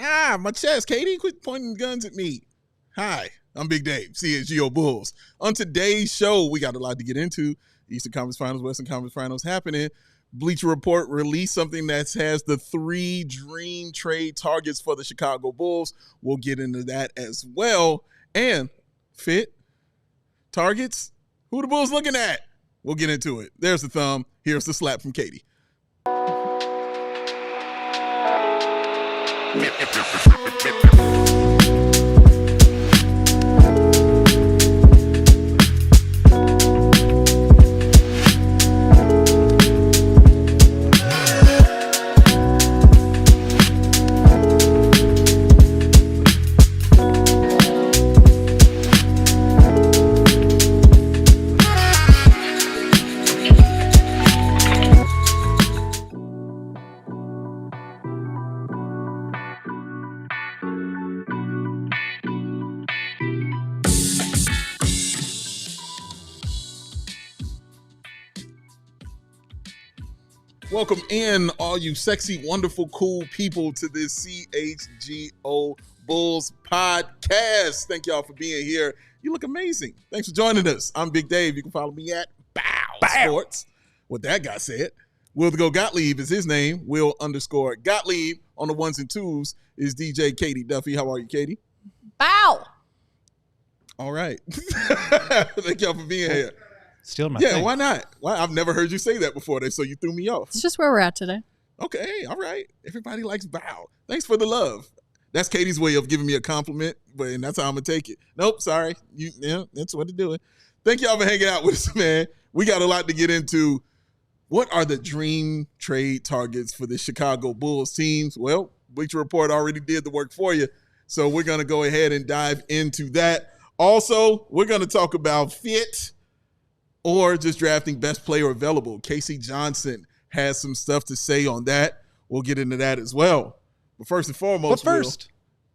My chest, Katie. Quit pointing guns at me. Hi, I'm Big Dave, CHGO Bulls. On today's show, we got a lot to get into. Eastern Conference Finals, Western Conference Finals happening. Bleacher Report released something that has the 3 dream trade targets for the Chicago Bulls. We'll get into that as well. And fit targets. Who the Bulls looking at? We'll get into it. There's the thumb. Here's the slap from Katie. Welcome in, all you sexy, wonderful, cool people, to this CHGO Bulls podcast. Thank y'all for being here. You look amazing. Thanks for joining us. I'm Big Dave. You can follow me at Powell Sports. What that guy said. Will the Go Gottlieb is his name. Will _ Gottlieb on the ones and twos is DJ Katie Duffy. How are you, Katie? Bow. All right. Thank y'all for being here. Steal my thing. Why not? Why? I've never heard you say that before, so you threw me off. It's just where we're at today. Okay, all right. Everybody likes bow. Thanks for the love. That's Katie's way of giving me a compliment, and that's how I'm going to take it. Nope, sorry. That's what to do. Thank y'all for hanging out with us, man. We got a lot to get into. What are the dream trade targets for the Chicago Bulls teams? Well, Bleacher Report already did the work for you, so we're going to go ahead and dive into that. Also, we're going to talk about fit or just drafting best player available. Casey Johnson has some stuff to say on that. We'll get into that as well. But first and foremost,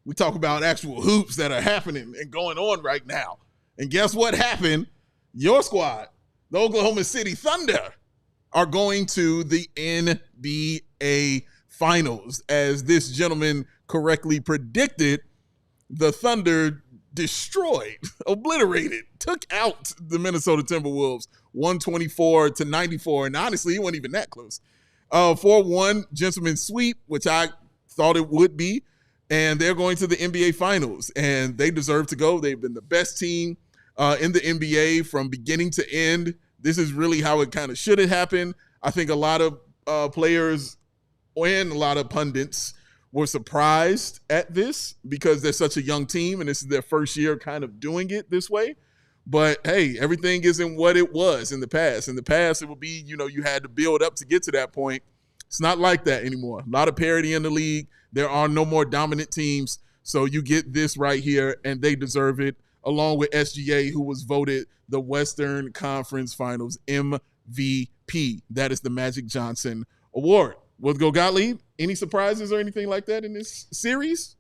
we talk about actual hoops that are happening and going on right now. And guess what happened? Your squad, the Oklahoma City Thunder, are going to the NBA Finals. As this gentleman correctly predicted, the Thunder destroyed, obliterated, took out the Minnesota Timberwolves 124-94. And honestly, it wasn't even that close. 4-1 gentleman sweep, which I thought it would be. And they're going to the NBA Finals. And they deserve to go. They've been the best team in the NBA from beginning to end. This is really how it kind of should have happened. I think a lot of players and a lot of pundits were surprised at this because they're such a young team and this is their first year kind of doing it this way. But hey, everything isn't what it was in the past. In the past, it would be, you had to build up to get to that point. It's not like that anymore. A lot of parity in the league. There are no more dominant teams. So you get this right here, and they deserve it, along with SGA, who was voted the Western Conference Finals MVP. That is the Magic Johnson Award. We'll go Gottlieb. Any surprises or anything like that in this series?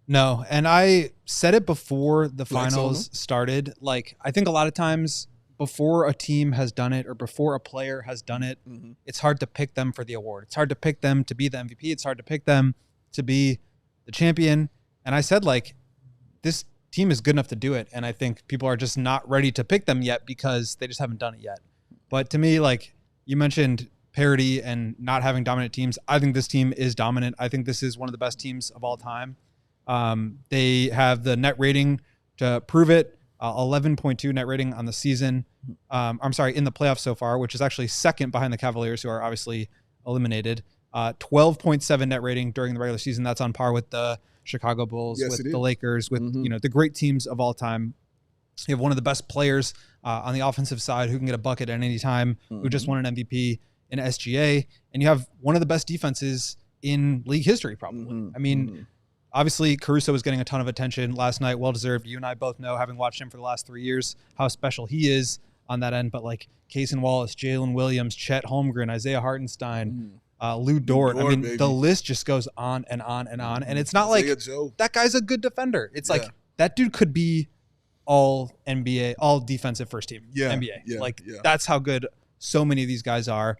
No, and I said it before the finals started. Like, I think a lot of times before a team has done it or before a player has done it, it's hard to pick them for the award. It's hard to pick them to be the MVP. It's hard to pick them to be the champion. And I said, like, this team is good enough to do it. And I think people are just not ready to pick them yet because they just haven't done it yet. But to me, like you mentioned, parity and not having dominant teams, I think this team is dominant. I think this is one of the best teams of all time. They have the net rating to prove it, 11.2 net rating on the season. In the playoffs so far, which is actually second behind the Cavaliers, who are obviously eliminated. 12.7 net rating during the regular season. That's on par with the Chicago Bulls, with the Lakers, with the great teams of all time. You have one of the best players on the offensive side who can get a bucket at any time, who just won an MVP in SGA, and you have one of the best defenses in league history, probably. I mean, obviously, Caruso was getting a ton of attention last night, well-deserved. You and I both know, having watched him for the last 3 years, how special he is on that end. But like Cason Wallace, Jalen Williams, Chet Holmgren, Isaiah Hartenstein, Lou Dort. I mean, the list just goes on and on and on. And it's not like that guy's a good defender. It's like that dude could be all NBA, all defensive first team NBA. That's how good so many of these guys are.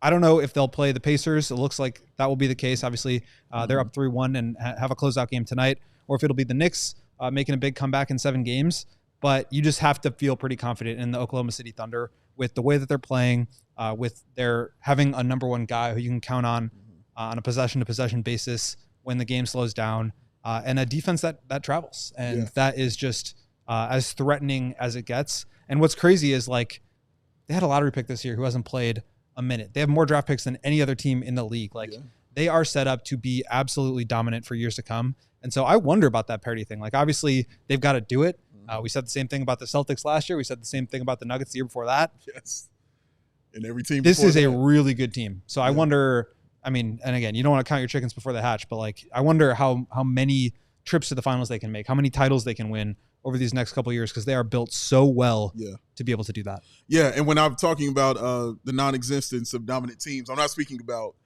I don't know if they'll play the Pacers. It looks like that will be the case. Obviously, they're up 3-1 and have a closeout game tonight, or if it'll be the Knicks making a big comeback in 7 games. But you just have to feel pretty confident in the Oklahoma City Thunder with the way that they're playing, with their having a number one guy who you can count on a possession-to-possession basis when the game slows down, and a defense that travels. And that is just as threatening as it gets. And what's crazy is, like, they had a lottery pick this year who hasn't played a minute. They have more draft picks than any other team in the league. Like, they are set up to be absolutely dominant for years to come. And so I wonder about that parity thing. Like, obviously, they've got to do it. We said the same thing about the Celtics last year. We said the same thing about the Nuggets the year before that. Yes. And every team. This is a really good team. So I wonder, I mean, and again, you don't want to count your chickens before they hatch, but like, I wonder how many trips to the finals they can make, how many titles they can win over these next couple of years, because they are built so well to be able to do that. Yeah. And when I'm talking about the non-existence of dominant teams, I'm not speaking about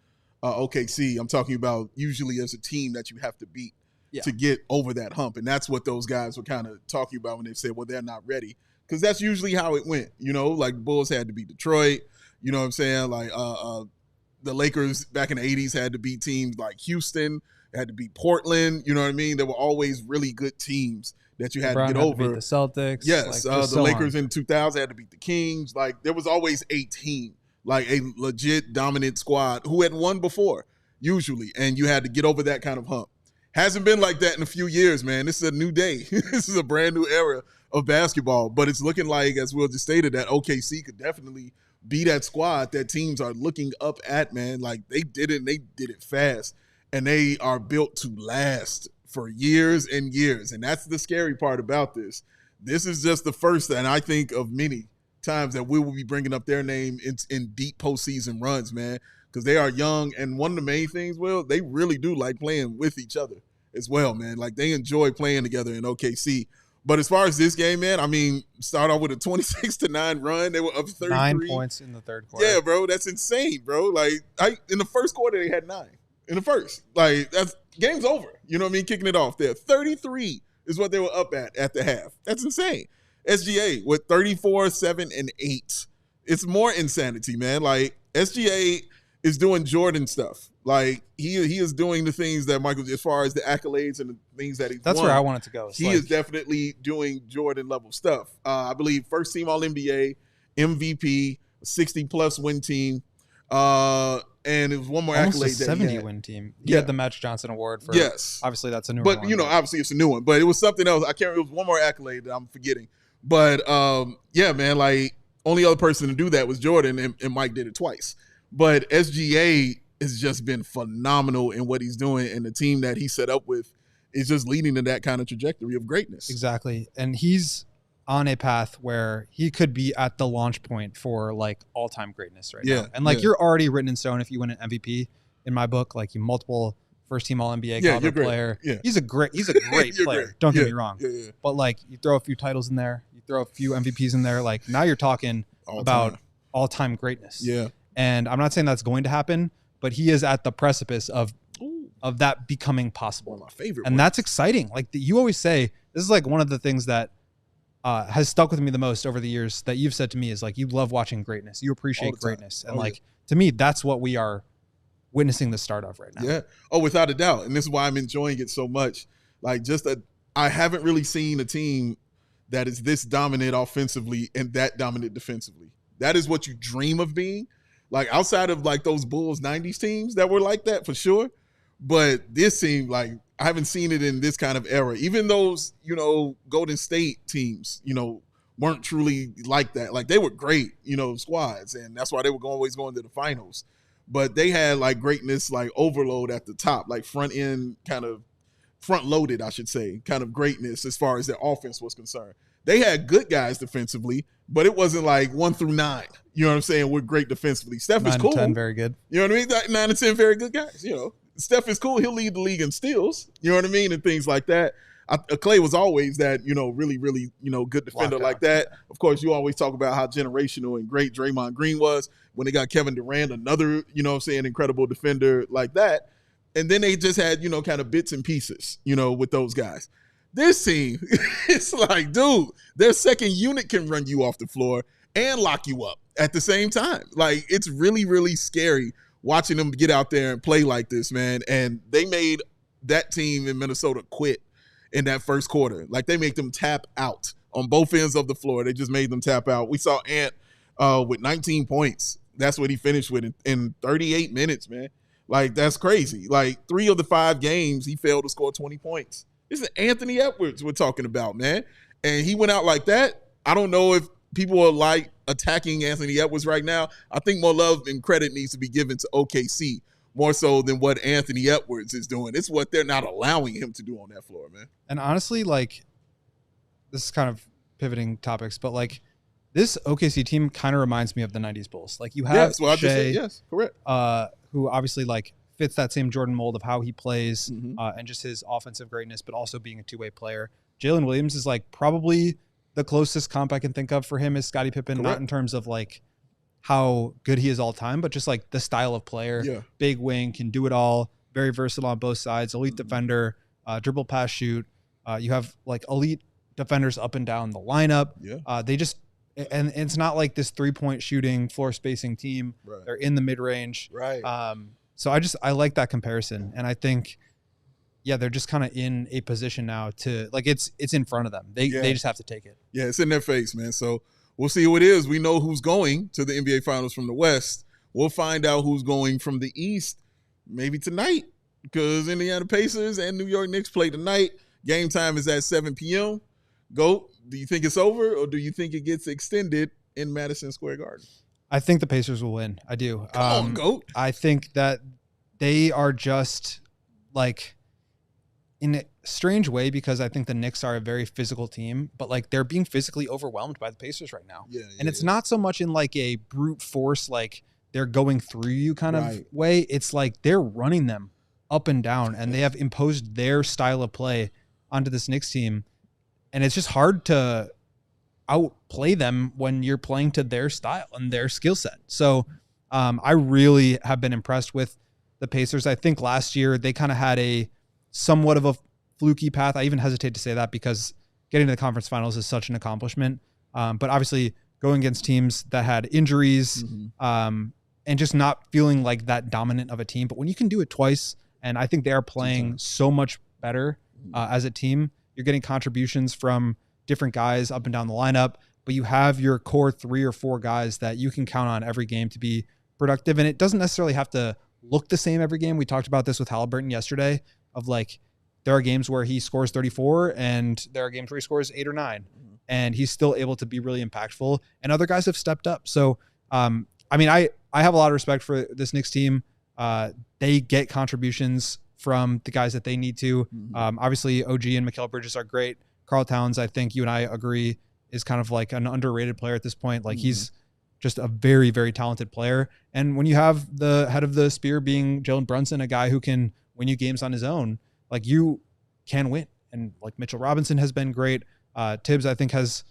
OKC. I'm talking about usually as a team that you have to beat to get over that hump. And that's what those guys were kind of talking about when they said, well, they're not ready. Because that's usually how it went. You know, like Bulls had to beat Detroit. You know what I'm saying? Like the Lakers back in the 80s had to beat teams like Houston. They had to beat Portland. You know what I mean? There were always really good teams that you had to get over. To beat the Celtics. Yes. Like, the Lakers in 2000 had to beat the Kings. Like, there was always a team, like a legit dominant squad who had won before, usually. And you had to get over that kind of hump. Hasn't been like that in a few years, man. This is a new day. This is a brand new era of basketball. But it's looking like, as Will just stated, that OKC could definitely be that squad that teams are looking up at, man. Like, they did it, and they did it fast. And they are built to last for years and years. And that's the scary part about this. This is just the first, and I think of many times that we will be bringing up their name in deep postseason runs, man. Because they are young, and one of the main things, Will, they really do like playing with each other as well, man. Like, they enjoy playing together in OKC. But as far as this game, man, I mean, start off with a 26-9 run. They were up 33. 9 points in the third quarter. Yeah, bro, that's insane, bro. Like, in the first quarter, they had 9. In the first. Like, that's game's over. You know what I mean? Kicking it off there. 33 is what they were up at the half. That's insane. SGA with 34, 7, and 8. It's more insanity, man. Like, SGA is doing Jordan stuff. Like, he is doing the things that Michael, as far as the accolades and the things that he's That's won, where I want it to go. He is definitely doing Jordan-level stuff. I believe first-team All-NBA, MVP, 60-plus win team, and it was one more almost accolade a that 70-win team. He had the Magic Johnson Award for. Yes. Obviously, that's a new one. But, you know, obviously it's a new one. But it was something else. I can't remember. It was one more accolade that I'm forgetting. But, yeah, man, like, only other person to do that was Jordan, and Mike did it twice. But SGA has just been phenomenal in what he's doing, and the team that he set up with is just leading to that kind of trajectory of greatness. Exactly. And he's on a path where he could be at the launch point for, like, all-time greatness right now. And, like, you're already written in stone if you win an MVP in my book. Like, you multiple first-team All-NBA caliber player. Yeah. He's a great player. Don't get me wrong. But, like, you throw a few titles in there. You throw a few MVPs in there. Like, now you're talking about all-time greatness. Yeah. And I'm not saying that's going to happen, but he is at the precipice of that becoming possible. One of my favorite and that's exciting. Like, you always say, this is like one of the things that has stuck with me the most over the years that you've said to me is, like, you love watching greatness. You appreciate greatness. And to me, that's what we are witnessing the start of right now. Yeah. Oh, without a doubt. And this is why I'm enjoying it so much. Like, I haven't really seen a team that is this dominant offensively and that dominant defensively. That is what you dream of being. Like, outside of, like, those Bulls 90s teams that were like that for sure. But this team, like, I haven't seen it in this kind of era. Even those, you know, Golden State teams, you know, weren't truly like that. Like, they were great, you know, squads. And that's why they were always going to the finals. But they had, like, greatness, like, overload at the top. Like, front-loaded, I should say, kind of greatness as far as their offense was concerned. They had good guys defensively, but it wasn't like 1 through 9. You know what I'm saying? We're great defensively. Steph is cool. 9 to 10, very good. You know what I mean? 9 to 10, very good guys. You know, Steph is cool. He'll lead the league in steals. You know what I mean? And things like that. Clay was always that, you know, really, really, you know, good defender like that. Of course, you always talk about how generational and great Draymond Green was when they got Kevin Durant, another, you know what I'm saying, incredible defender like that. And then they just had, you know, kind of bits and pieces, you know, with those guys. This team, it's like, dude, their second unit can run you off the floor, and lock you up at the same time. Like, it's really, really scary watching them get out there and play like this, man. And they made that team in Minnesota quit in that first quarter. Like, they make them tap out on both ends of the floor. They just made them tap out. We saw Ant with 19 points. That's what he finished with in 38 minutes, man. Like, that's crazy. Like, 3 of the 5 games, he failed to score 20 points. This is Anthony Edwards we're talking about, man. And he went out like that. I don't know if people are like attacking Anthony Edwards right now. I think more love and credit needs to be given to OKC more so than what Anthony Edwards is doing. It's what they're not allowing him to do on that floor, man. And honestly, like, this is kind of pivoting topics, but like this OKC team kind of reminds me of the 90s Bulls. Like, you have Shea, yes, correct. Who obviously like fits that same Jordan mold of how he plays and just his offensive greatness, but also being a two-way player. Jalen Williams is like probably the closest comp I can think of for him is Scottie Pippen, not in terms of like how good he is all time, but just like the style of player. Yeah. Big wing, can do it all, very versatile on both sides, elite defender, dribble, pass, shoot. You have like elite defenders up and down the lineup. Yeah. They just, and it's not like this 3-point shooting, floor spacing team. Right. They're in the mid range. Right. So I like that comparison. And I think, yeah, they're just kind of in a position now to like, it's in front of them. They just have to take it. Yeah. It's in their face, man. So we'll see who it is. We know who's going to the NBA Finals from the West. We'll find out who's going from the East maybe tonight, because Indiana Pacers and New York Knicks play tonight. Game time is at 7 p.m. Goat, do you think it's over, or do you think it gets extended in Madison Square Garden? I think the Pacers will win. I do. Come on, Goat. I think that they are just like in a strange way, because I think the Knicks are a very physical team, but like they're being physically overwhelmed by the Pacers right now. And it's not so much in like a brute force, like they're going through you kind of way. It's like they're running them up and down, and they have imposed their style of play onto this Knicks team. And it's just hard to outplay them when you're playing to their style and their skill set. So I really have been impressed with the Pacers. I think last year they kind of had a somewhat of a fluky path. I even hesitate to say that because getting to the conference finals is such an accomplishment. But obviously going against teams that had injuries and just not feeling like that dominant of a team. But when you can do it twice, and I think they are playing so much better as a team, you're getting contributions from different guys up and down the lineup, but you have your core 3 or 4 guys that you can count on every game to be productive. And it doesn't necessarily have to look the same every game. We talked about this with Halliburton yesterday of like, there are games where he scores 34 and there are games where he scores 8 or 9 and he's still able to be really impactful, and other guys have stepped up. So, I mean, I have a lot of respect for this Knicks team. They get contributions from the guys that they need to. Obviously, OG and Mikal Bridges are great. Karl Towns, I think you and I agree, is kind of like an underrated player at this point. Like he's just a very, very talented player. And when you have the head of the spear being Jalen Brunson, a guy who can win you games on his own, like you can win. And like Mitchell Robinson has been great. Tibbs, I think, has,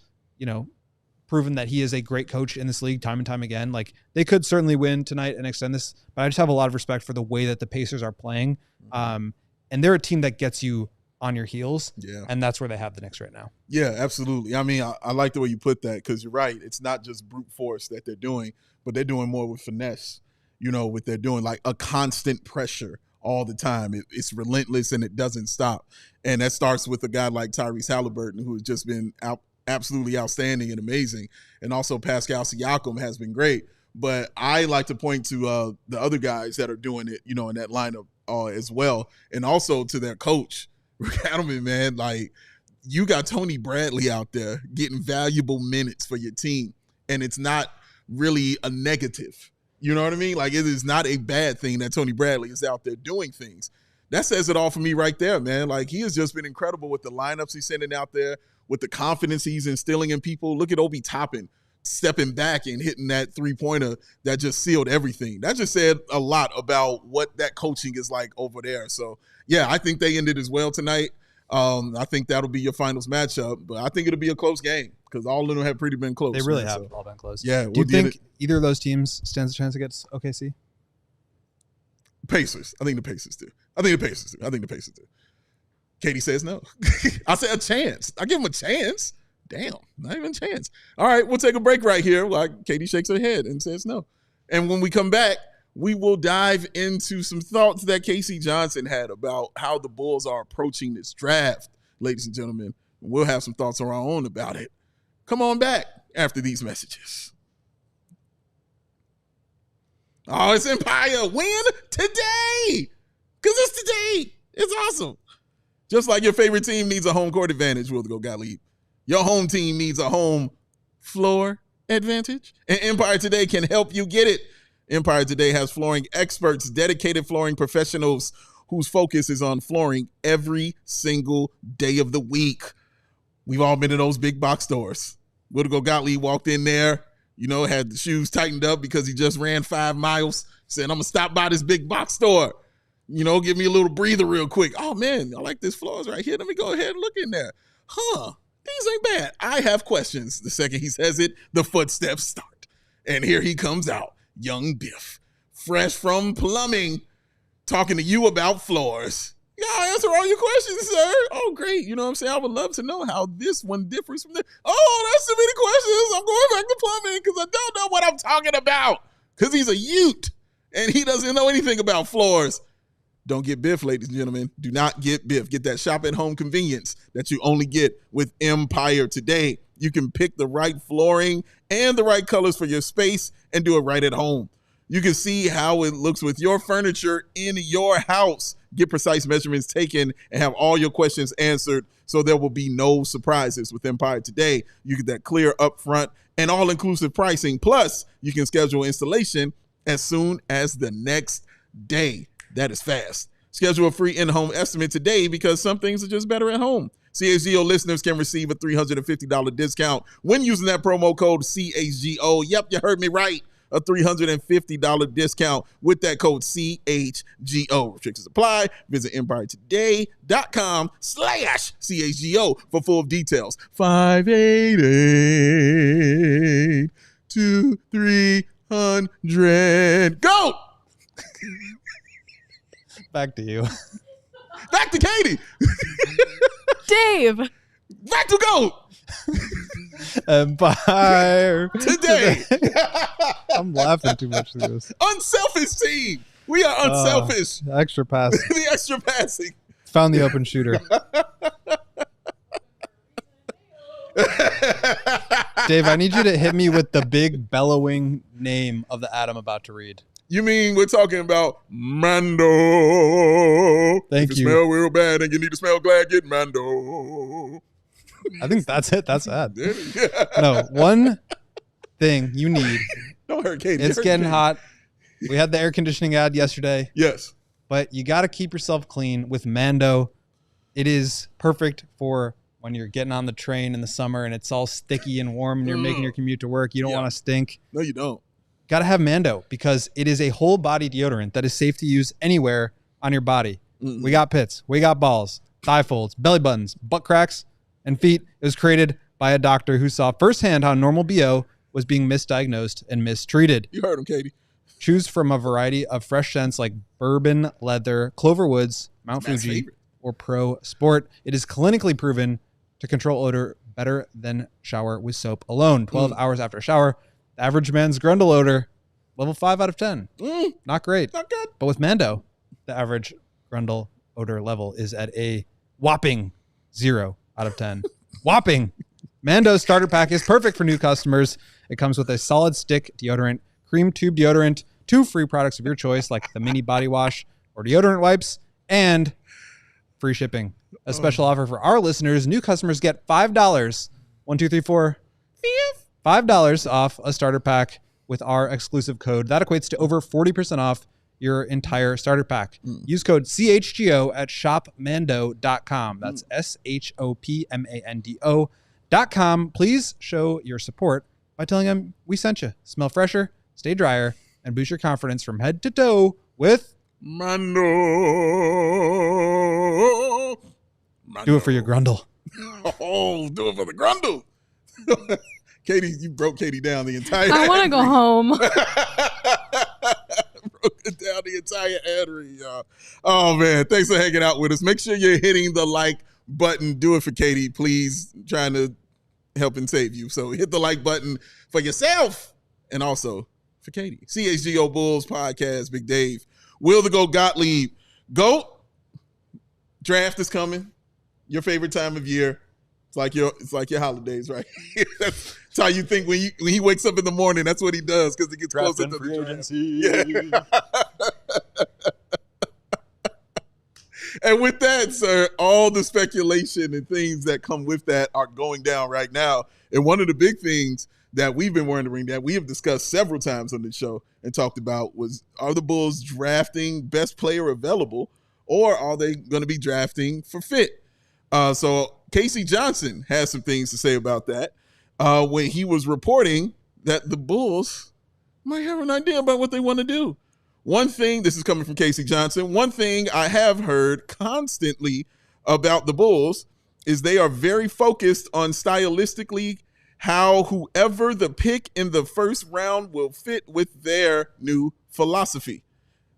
proven that he is a great coach in this league time and time again. Like they could certainly win tonight and extend this, but I just have a lot of respect for the way that the Pacers are playing. And they're a team that gets you on your heels. Yeah. And that's where they have the Knicks right now. Yeah, absolutely. I mean, I like the way you put that, because you're right. It's not just brute force that they're doing, but they're doing more with finesse, what they're doing, like a constant pressure all the time. It's relentless and it doesn't stop. And that starts with a guy like Tyrese Halliburton, who has just been absolutely outstanding and amazing. And also Pascal Siakam has been great. But I like to point to the other guys that are doing it, in that lineup as well. And also to their coach, Rick Adelman, man. Like, you got Tony Bradley out there getting valuable minutes for your team. And it's not really a negative. You know what I mean? Like, it is not a bad thing that Tony Bradley is out there doing things. That says it all for me right there, man. Like, he has just been incredible with the lineups he's sending out there, with the confidence he's instilling in people. Look at Obi Toppin stepping back and hitting that three-pointer that just sealed everything. That just said a lot about what that coaching is like over there. So, yeah, I think they ended as well tonight. I think that'll be your finals matchup, but I think it'll be a close game because all of them have pretty been close. They really have all been close. Yeah. Do you think either of those teams stands a chance against OKC? Pacers. I think the Pacers do. Katie says no. I said a chance. I give them a chance. Damn, not even a chance. All right, we'll take a break right here while Katie shakes her head and says no. And when we come back, we will dive into some thoughts that Casey Johnson had about how the Bulls are approaching this draft, ladies and gentlemen. We'll have some thoughts of our own about it. Come on back after these messages. Oh, it's Empire. Win today. Because it's today. It's awesome. Just like your favorite team needs a home court advantage, we'll go Gottlieb. Your home team needs a home floor advantage. And Empire Today can help you get it. Empire Today has flooring experts, dedicated flooring professionals whose focus is on flooring every single day of the week. We've all been to those big box stores. We'll go Gottlieb walked in there, had the shoes tightened up because he just ran 5 miles. Said, I'm going to stop by this big box store. Give me a little breather real quick. Oh, man, I like this floors right here. Let me go ahead and look in there. These ain't bad. I have questions. The second he says it, the footsteps start. And here he comes out, young Biff, fresh from plumbing, talking to you about floors. Yeah, I'll answer all your questions, sir. Oh, great. You know what I'm saying? I would love to know how this one differs from this. Oh, that's too many questions. I'm going back to plumbing because I don't know what I'm talking about because he's a Ute and he doesn't know anything about floors. Don't get Biff, ladies and gentlemen. Do not get Biff. Get that shop-at-home convenience that you only get with Empire Today. You can pick the right flooring and the right colors for your space and do it right at home. You can see how it looks with your furniture in your house. Get precise measurements taken and have all your questions answered so there will be no surprises with Empire Today. You get that clear upfront and all-inclusive pricing. Plus, you can schedule installation as soon as the next day. That is fast. Schedule a free in-home estimate today because some things are just better at home. CHGO listeners can receive a $350 discount when using that promo code CHGO. Yep, you heard me right. A $350 discount with that code CHGO. Restrictions apply. Visit empiretoday.com/CHGO for full details. 588-2300. Go! Back to you. Back to Katie. Dave. Back to GOAT. Empire Today. I'm laughing too much through this. Unselfish team. We are unselfish. Extra pass. The extra passing. Found the open shooter. Dave, I need you to hit me with the big bellowing name of the ad I'm about to read. You mean we're talking about Mando? Thank if you. Smell real bad and you need to smell glad, get Mando. I think that's it. That's ad. Yeah. No, one thing you need. Don't hurt Katie. It's getting hot. We had the air conditioning ad yesterday. Yes. But you got to keep yourself clean with Mando. It is perfect for when you're getting on the train in the summer and it's all sticky and warm and you're making your commute to work. You don't want to stink. No, you don't. Got to have Mando because it is a whole body deodorant that is safe to use anywhere on your body. We got pits, we got balls, thigh folds, belly buttons, butt cracks, and feet. It was created by a doctor who saw firsthand how normal BO was being misdiagnosed and mistreated. You heard him, Katie. Choose from a variety of fresh scents like bourbon, leather, clover woods, Mount Matt's Fuji, favorite. or Pro Sport. It is clinically proven to control odor better than shower with soap alone. 12 hours after a shower. The average man's grundle odor, level 5 out of 10. Not great. Not good. But with Mando, the average grundle odor level is at a whopping 0 out of 10. Whopping. Mando's starter pack is perfect for new customers. It comes with a solid stick deodorant, cream tube deodorant, 2 free products of your choice like the mini body wash or deodorant wipes, and free shipping. A special offer for our listeners. New customers get $5. 1, 2, 3, 4. $5 off a starter pack with our exclusive code. That equates to over 40% off your entire starter pack. Use code CHGO at shopmando.com. That's SHOPMANDO.com. Please show your support by telling them we sent you. Smell fresher, stay drier, and boost your confidence from head to toe with Mando. Do it for your grundle. Oh, do it for the grundle. Katie, you broke Katie down the entire I want to go home. broke it down the entire ad read, y'all. Oh, man. Thanks for hanging out with us. Make sure you're hitting the like button. Do it for Katie, please. I'm trying to helping save you. So hit the like button for yourself and also for Katie. CHGO Bulls podcast, Big Dave. Will the GOAT Gottlieb. GOAT, draft is coming. Your favorite time of year. It's like your holidays, right? That's how you think when he wakes up in the morning. That's what he does because he gets closer to the draft. Yeah. And with that, sir, all the speculation and things that come with that are going down right now. And one of the big things that we've been wondering that we have discussed several times on the show and talked about was, are the Bulls drafting best player available, or are they going to be drafting for fit? So Casey Johnson has some things to say about that when he was reporting that the Bulls might have an idea about what they want to do. One thing, this is coming from Casey Johnson, one thing I have heard constantly about the Bulls is they are very focused on stylistically how whoever the pick in the first round will fit with their new philosophy.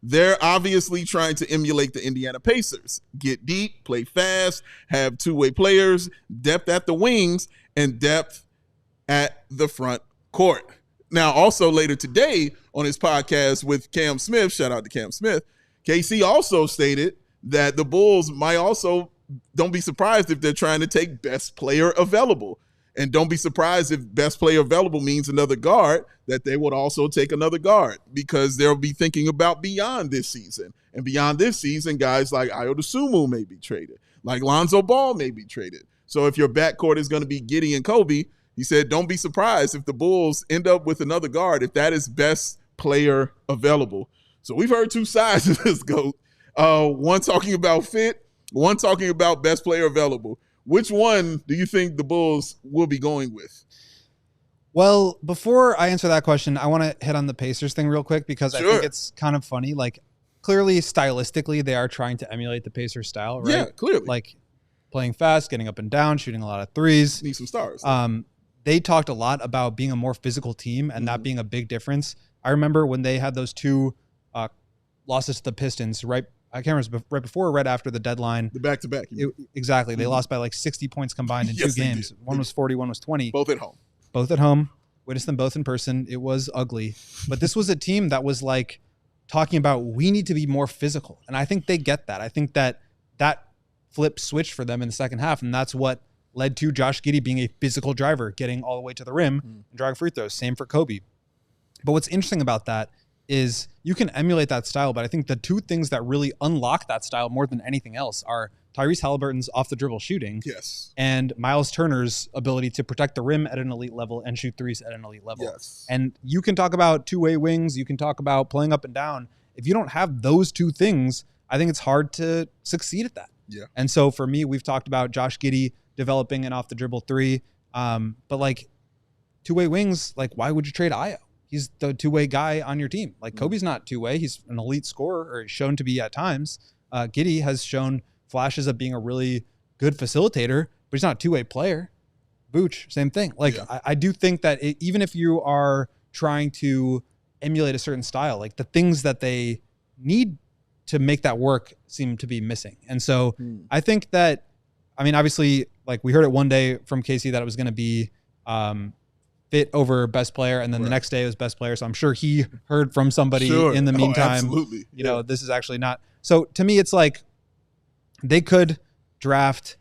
They're obviously trying to emulate the Indiana Pacers. Get deep, play fast, have two-way players, depth at the wings, and depth at the front court. Now, also later today on his podcast with Cam Smith, shout out to Cam Smith, KC also stated that the Bulls might also, don't be surprised if they're trying to take best player available. And don't be surprised if best player available means another guard, that they would also take another guard because they'll be thinking about beyond this season. And beyond this season, guys like Ayo Dosunmu may be traded, like Lonzo Ball may be traded. So if your backcourt is going to be Giddey and Kobe, he said, don't be surprised if the Bulls end up with another guard if that is best player available. So we've heard two sides of this GOAT. One talking about fit, one talking about best player available. Which one do you think the Bulls will be going with? Well, before I answer that question, I want to hit on the Pacers thing real quick because Sure. I think it's kind of funny. Like, clearly, stylistically, they are trying to emulate the Pacers style, right? Yeah, clearly. Like, playing fast, getting up and down, shooting a lot of threes. Need some stars. They talked a lot about being a more physical team and that being a big difference. I remember when they had those two losses to the Pistons, right? I can't remember, right before or right after the deadline. The back-to-back. Exactly. They lost by like 60 points combined in Yes, two games. One was 40, one was 20. Both at home. Both at home. Witnessed them both in person. It was ugly. But this was a team that was like talking about, we need to be more physical. And I think they get that. I think that flip switched for them in the second half. And that's what led to Josh Giddey being a physical driver, getting all the way to the rim and drawing free throws. Same for Kobe. But what's interesting about that is you can emulate that style, but I think the two things that really unlock that style more than anything else are Tyrese Halliburton's off the dribble shooting, yes, and Miles Turner's ability to protect the rim at an elite level and shoot threes at an elite level. Yes. And you can talk about two-way wings, you can talk about playing up and down. If you don't have those two things, I think it's hard to succeed at that. Yeah. And so for me, we've talked about Josh Giddey developing an off the dribble three, but like two-way wings, like why would you trade Ayo? He's the two-way guy on your team. Like Kobe's not two-way. He's an elite scorer, or shown to be at times. Giddey has shown flashes of being a really good facilitator, but he's not a two-way player. Vooch, same thing. Like I do think that even if you are trying to emulate a certain style, like the things that they need to make that work seem to be missing. And so I think that, I mean, obviously, like we heard it one day from Casey that it was going to be fit over best player, and then the next day it was best player. So I'm sure he heard from somebody in the meantime. You know, this is actually not. So to me, it's like they could draft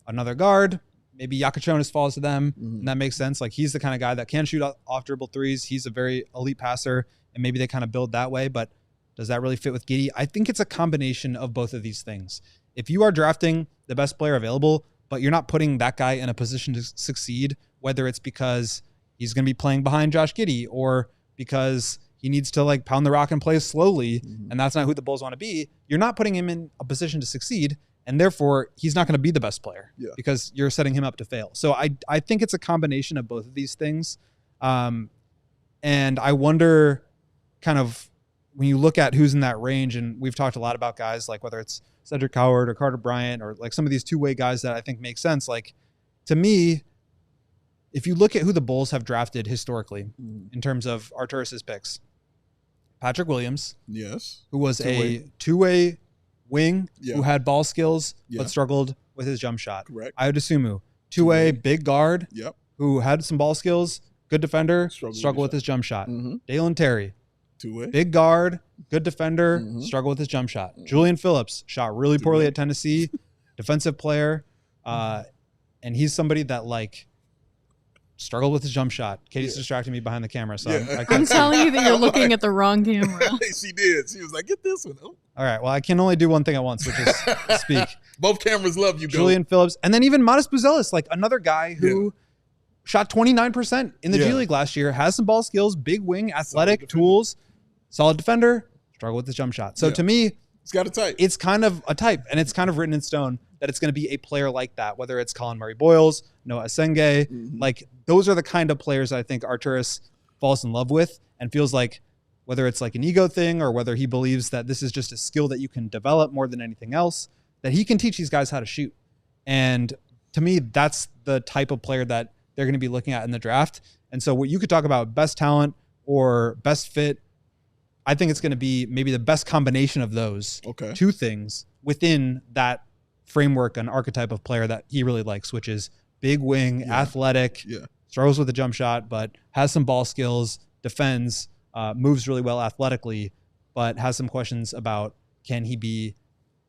another guard. Maybe Yakachonis falls to them, and that makes sense. Like he's the kind of guy that can shoot off dribble threes. He's a very elite passer, and maybe they kind of build that way. But does that really fit with Giddey? I think it's a combination of both of these things. If you are drafting the best player available, but you're not putting that guy in a position to succeed, whether it's because he's going to be playing behind Josh Giddey or because he needs to like pound the rock and play slowly, and that's not who the Bulls want to be, you're not putting him in a position to succeed, and therefore he's not going to be the best player because you're setting him up to fail. So I think it's a combination of both of these things. And I wonder kind of when you look at who's in that range, and we've talked a lot about guys like whether it's Cedric Howard or Carter Bryant or like some of these two-way guys that I think make sense. Like to me, if you look at who the Bulls have drafted historically in terms of Arturas's picks, Patrick Williams, who was a two-way wing who had ball skills but struggled with his jump shot. Correct. Ayo Dosunmu, Two-way, big guard. Yep. Who had some ball skills, good defender, Struggle struggle with with his jump shot. Mm-hmm. Dalen Terry, Two-way. big guard, good defender, struggle with his jump shot. Julian Phillips shot really poorly at Tennessee, defensive player, and he's somebody that like struggled with his jump shot. Katie's distracting me behind the camera, so I'm telling you that you're looking at the wrong camera. She did. She was like, "Get this one." Oh. All right. Well, I can only do one thing at once, which is speak. Both cameras love you, Julian Phillips, and then even Modest Buzelis, like another guy who shot 29% in the G League last year, has some ball skills, big wing, athletic tools, solid defender, struggle with his jump shot. So to me, it's got a type. It's kind of a type, and it's kind of written in stone that it's going to be a player like that, whether it's Colin Murray Boyles, Noah Asenge. Like, those are the kind of players I think Arturas falls in love with and feels like, whether it's like an ego thing or whether he believes that this is just a skill that you can develop more than anything else, that he can teach these guys how to shoot. And to me, that's the type of player that they're going to be looking at in the draft. And so what you could talk about best talent or best fit, I think it's going to be maybe the best combination of those two things within that framework, an archetype of player that he really likes, which is big wing, athletic, struggles with the jump shot, but has some ball skills, defends, moves really well athletically, but has some questions about, can he be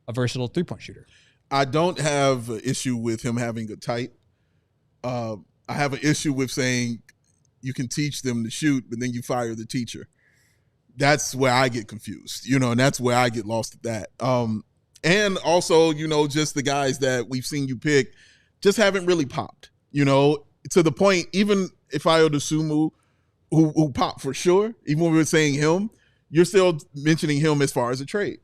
a versatile three-point shooter? I don't have an issue with him having a type. I have an issue with saying you can teach them to shoot, but then you fire the teacher. That's where I get confused, and that's where I get lost at that. And also, just the guys that we've seen you pick just haven't really popped, to the point, even if Dosunmu, who popped for sure, even when we were saying him, you're still mentioning him as far as a trade.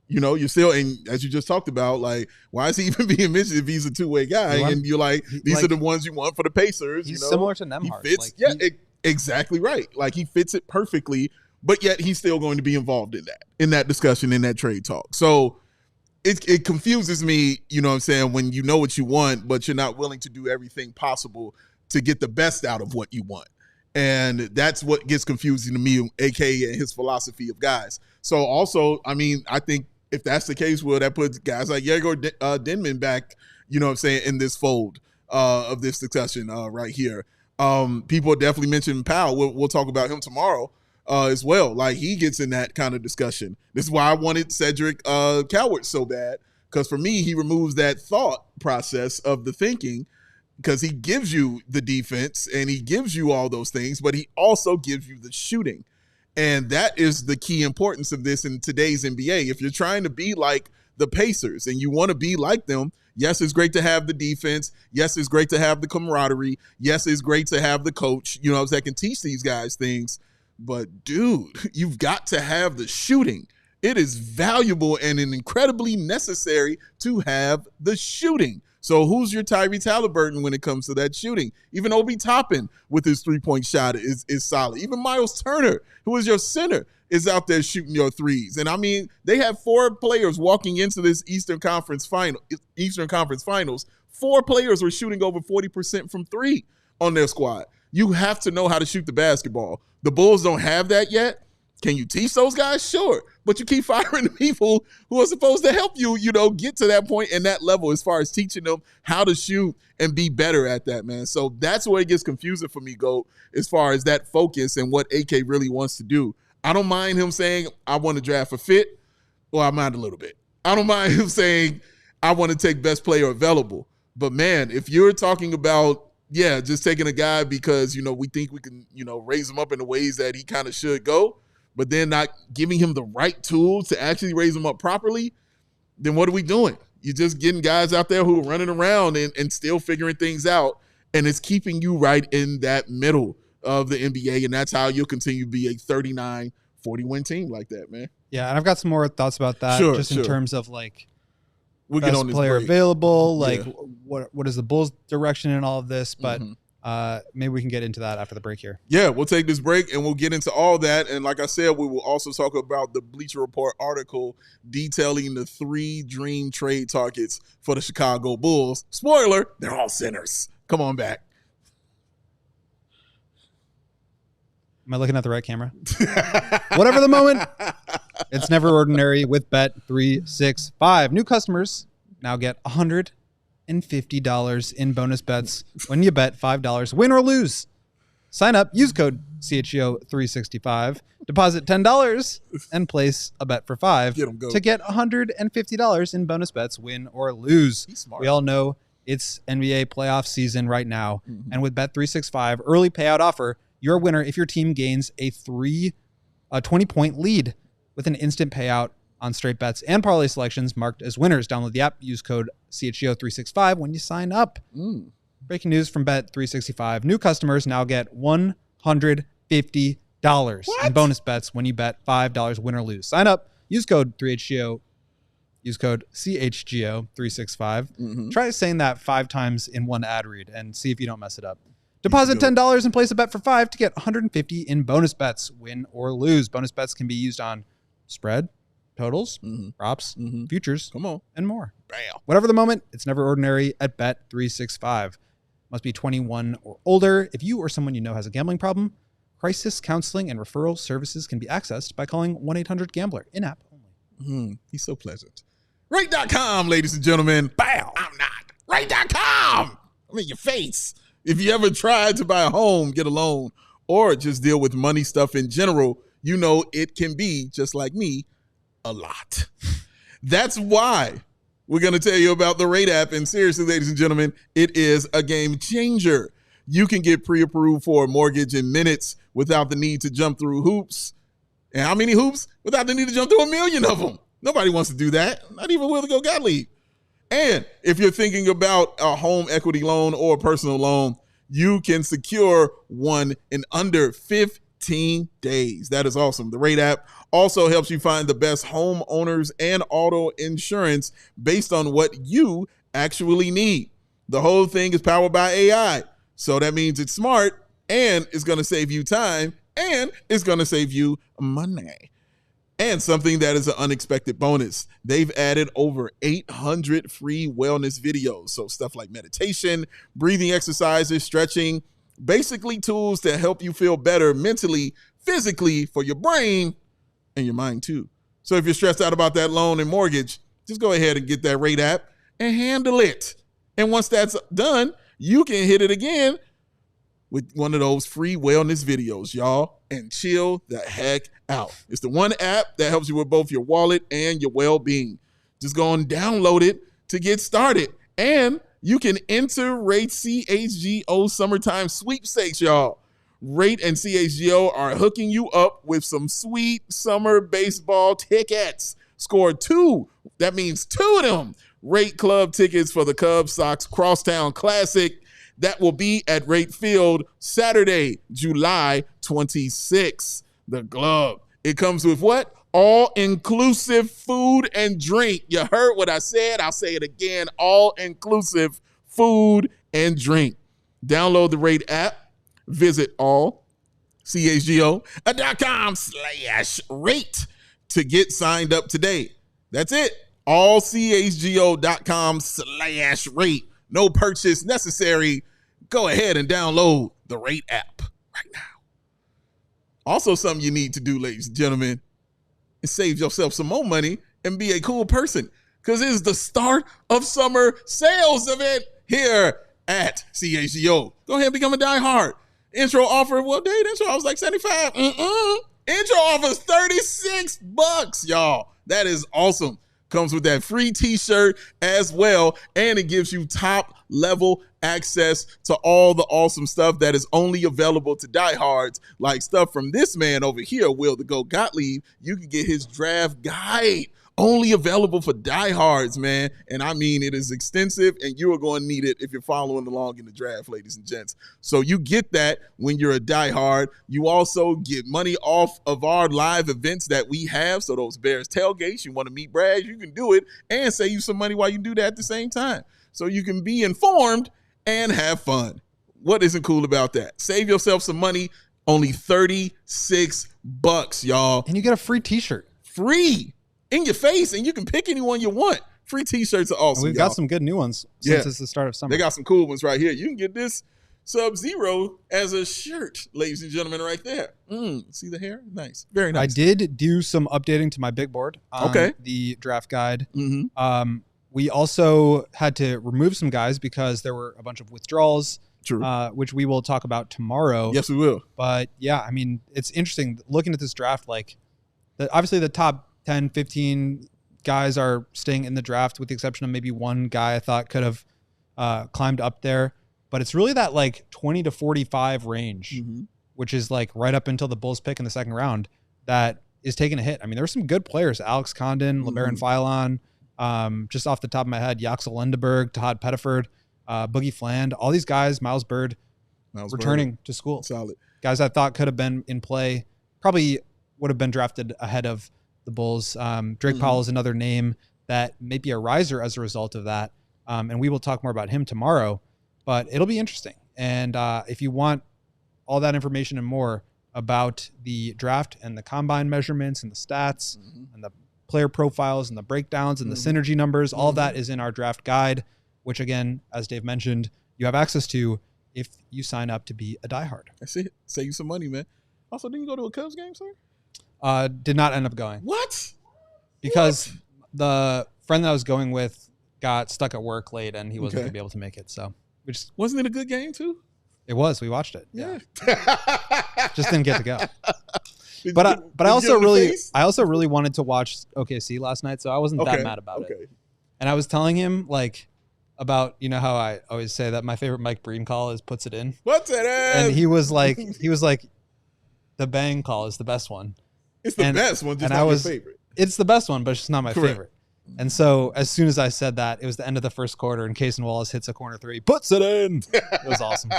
You're still, and as you just talked about, like, why is he even being mentioned if he's a two-way guy? And you're like, these are the ones you want for the Pacers. He's similar to Nembhard. He fits, exactly right. Like, he fits it perfectly, but yet he's still going to be involved in that discussion, in that trade talk. So it confuses me, when you know what you want, but you're not willing to do everything possible to get the best out of what you want. And that's what gets confusing to me, AK and his philosophy of guys. So also, I think if that's the case, that puts guys like Yegor Denman back, in this fold of this discussion right here. People definitely mentioned Powell. We'll talk about him tomorrow as well. Like, he gets in that kind of discussion. This is why I wanted Cedric Coward so bad, because for me, he removes that thought process of the thinking, because he gives you the defense and he gives you all those things, but he also gives you the shooting. And that is the key importance of this in today's NBA. If you're trying to be like the Pacers and you want to be like them, yes, it's great to have the defense. Yes, it's great to have the camaraderie. Yes, it's great to have the coach, that can teach these guys things. But, dude, you've got to have the shooting. It is valuable and incredibly necessary to have the shooting. So who's your Tyrese Halliburton when it comes to that shooting? Even Obi Toppin with his three-point shot is solid. Even Miles Turner, who is your center, is out there shooting your threes. And they have 4 players walking into this Eastern Conference Finals. 4 players were shooting over 40% from 3 on their squad. You have to know how to shoot the basketball. The Bulls don't have that yet. Can you teach those guys? Sure. But you keep firing the people who are supposed to help you, get to that point and that level as far as teaching them how to shoot and be better at that, man. So that's where it gets confusing for me, Goat, as far as that focus and what AK really wants to do. I don't mind him saying, I want to draft for fit. Well, I mind a little bit. I don't mind him saying, I want to take best player available. But, man, if you're talking about, just taking a guy because, we think we can, raise him up in the ways that he kind of should go, but then not giving him the right tools to actually raise him up properly, then what are we doing? You're just getting guys out there who are running around and still figuring things out, and it's keeping you right in that middle of the NBA, and that's how you'll continue to be a 39, 40-win team like that, man. Yeah, and I've got some more thoughts about that, in terms of, like, we'll best get on this player break. Available, like, what is the Bulls' direction in all of this, but maybe we can get into that after the break here. Yeah, we'll take this break and we'll get into all that. And like I said, we will also talk about the Bleacher Report article detailing the 3 dream trade targets for the Chicago Bulls. Spoiler, they're all centers. Come on back. Am I looking at the right camera? Whatever the moment, it's never ordinary with Bet365. New customers now get $100 $150 in bonus bets when you bet $5, win or lose. Sign up, use code CHGO365, deposit $10, and place a bet for $5 to get $150 in bonus bets, win or lose. We all know it's NBA playoff season right now, and with Bet365 early payout offer, you're a winner if your team gains a 20-point lead with an instant payout on straight bets and parlay selections marked as winners. Download the app, use code CHGO365 when you sign up. Breaking news from Bet365. New customers now get $150 in bonus bets when you bet $5 win or lose. Sign up, use code 3HGO, use code CHGO365. Try saying that 5 times in one ad read and see if you don't mess it up. Deposit $10 and place a bet for $5 to get $150 in bonus bets, win or lose. Bonus bets can be used on spread, totals, props, futures, and more. Bam. Whatever the moment, it's never ordinary at Bet365. Must be 21 or older. If you or someone you know has a gambling problem, crisis counseling and referral services can be accessed by calling 1-800-GAMBLER. In-app only. He's so pleasant. Rate.com, ladies and gentlemen. Bow. I'm not. Rate.com. I'm in your face. If you ever tried to buy a home, get a loan, or just deal with money stuff in general, you know it can be, just like me, a lot. That's why we're going to tell you about the Rate app. And seriously, ladies and gentlemen, it is a game changer. You can get pre-approved for a mortgage in minutes without the need to jump through hoops. And how many hoops? Without the need to jump through a million of them. Nobody wants to do that. Not even Will to go Gottlieb. And if you're thinking about a home equity loan or a personal loan, you can secure one in under 15 days. That is awesome. The Rate app also helps you find the best homeowners and auto insurance based on what you actually need. The whole thing is powered by AI. So that means it's smart and it's going to save you time and it's going to save you money. And something that is an unexpected bonus. They've added over 800 free wellness videos. So stuff like meditation, breathing exercises, stretching, basically tools to help you feel better mentally, physically, for your brain and your mind too. So if you're stressed out about that loan and mortgage, just go ahead and get that Rate app and handle it. And once that's done, you can hit it again with one of those free wellness videos, y'all, and chill the heck out. It's the one app that helps you with both your wallet and your well-being. Just go and download it to get started. And you can enter Rate CHGO Summertime Sweepstakes, y'all. Rate and CHGO are hooking you up with some sweet summer baseball tickets. Score 2. That means 2 of them. Rate Club tickets for the Cubs Sox Crosstown Classic. That will be at Rate Field Saturday, July 26th. The Glove. It comes with what? All-inclusive food and drink. You heard what I said. I'll say it again. All-inclusive food and drink. Download the Rate app. Visit allchgo.com/rate to get signed up today. That's it. allchgo.com/rate. No purchase necessary. Go ahead and download the Rate app right now. Also, something you need to do, ladies and gentlemen, is save yourself some more money and be a cool person, because it is the start of summer sales event here at CHGO. Go ahead and become a diehard. Intro offer, well, Dave, intro I was like 75. Intro offer is $36, y'all. That is awesome. Comes with that free t-shirt as well, and it gives you top level access to all the awesome stuff that is only available to diehards, like stuff from this man over here, Will to go Gottlieb. You can get his draft guide, only available for diehards, man. And I mean, it is extensive, and you are going to need it if you're following along in the draft, ladies and gents. So you get that when you're a diehard. You also get money off of our live events that we have. So those Bears tailgates, you want to meet Brad, you can do it and save you some money while you do that at the same time. So you can be informed and have fun. What isn't cool about that? Save yourself some money, only $36, y'all. And you get a free t-shirt. Free. In your face, and you can pick anyone you want. Free t-shirts are awesome. And we've got some good new ones since it's the start of summer. They got some cool ones right here. You can get this Sub-Zero as a shirt, ladies and gentlemen, right there. See the hair? Nice. Very nice. I did do some updating to my big board on the draft guide. We also had to remove some guys because there were a bunch of withdrawals, True. Which we will talk about tomorrow. Yes, we will. But yeah, I mean, it's interesting looking at this draft. Like, obviously the top 10, 15 guys are staying in the draft, with the exception of maybe one guy I thought could have climbed up there. But it's really that like 20 to 45 range, which is like right up until the Bulls pick in the second round, that is taking a hit. I mean, there were some good players: Alex Condon, LeBaron Philon, just off the top of my head, Yaxel Lindeberg, Todd Pettiford, Boogie Fland, all these guys, Miles Bird returning to school. Solid. Guys I thought could have been in play, probably would have been drafted ahead of the Bulls. Drake Powell is another name that may be a riser as a result of that. And we will talk more about him tomorrow, but it'll be interesting. And if you want all that information and more about the draft and the combine measurements and the stats and the player profiles and the breakdowns and the synergy numbers, all of that is in our draft guide, which again, as Dave mentioned, you have access to if you sign up to be a diehard. That's it. Save you some money, man. Also, didn't you go to a Cubs game, sir? Did not end up going. What? Because the friend that I was going with got stuck at work late and he wasn't going to be able to make it. So wasn't it a good game too? It was. We watched it. Yeah. Just didn't get to go. But I also really wanted to watch OKC last night, so I wasn't that mad about it. And I was telling him like about, you know how I always say that my favorite Mike Breen call is "puts it in." Puts it in. And he was like, the bang call is the best one. It's the best one, just not your favorite. It's the best one, but it's just not my favorite. And so as soon as I said that, it was the end of the first quarter, and Cason Wallace hits a corner three, puts it in. It was awesome.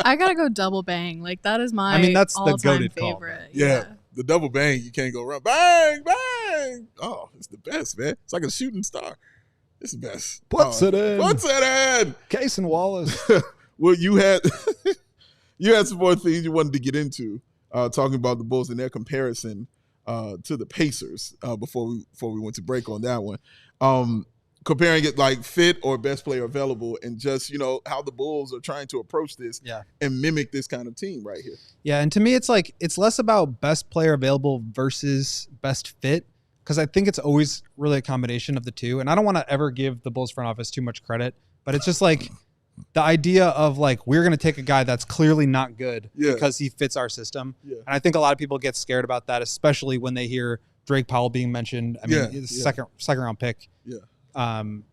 I gotta go double bang. Like that is my that's the all-time goated favorite. call. Yeah. The double bang, you can't go wrong. Bang, bang. Oh, it's the best, man. It's like a shooting star. It's the best. Puts it in. Puts it in. Cason Wallace. Well, you had some more things you wanted to get into, talking about the Bulls and their comparison to the Pacers before we went to break on that one. Comparing it like fit or best player available, and just, how the Bulls are trying to approach this and mimic this kind of team right here. Yeah, and to me, it's like it's less about best player available versus best fit, because I think it's always really a combination of the two. And I don't want to ever give the Bulls front office too much credit, but it's just like the idea of like, we're going to take a guy that's clearly not good because he fits our system. Yeah. And I think a lot of people get scared about that, especially when they hear Drake Powell being mentioned. I mean, it's a second round pick. Yeah. And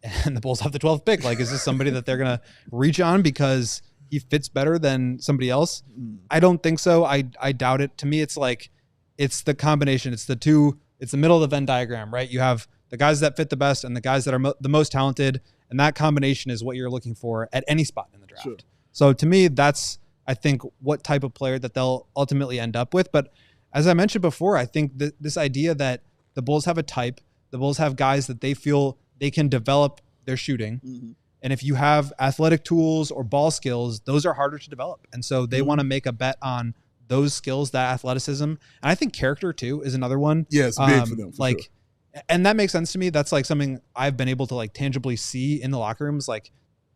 the Bulls have the 12th pick. Like, is this somebody that they're going to reach on because he fits better than somebody else? I don't think so. I doubt it. To me, it's like, it's the combination. It's the two. It's the middle of the Venn diagram, right? You have the guys that fit the best and the guys that are the most talented. And that combination is what you're looking for at any spot in the draft. Sure. So to me, that's, I think, what type of player that they'll ultimately end up with. But as I mentioned before, I think this idea that the Bulls have a type, the Bulls have guys that they feel they can develop their shooting. And if you have athletic tools or ball skills, those are harder to develop. And so they want to make a bet on those skills, that athleticism. And I think character too is another one. Yeah, it's big for them. For sure. And that makes sense to me. That's like something I've been able to like tangibly see in the locker rooms. Like,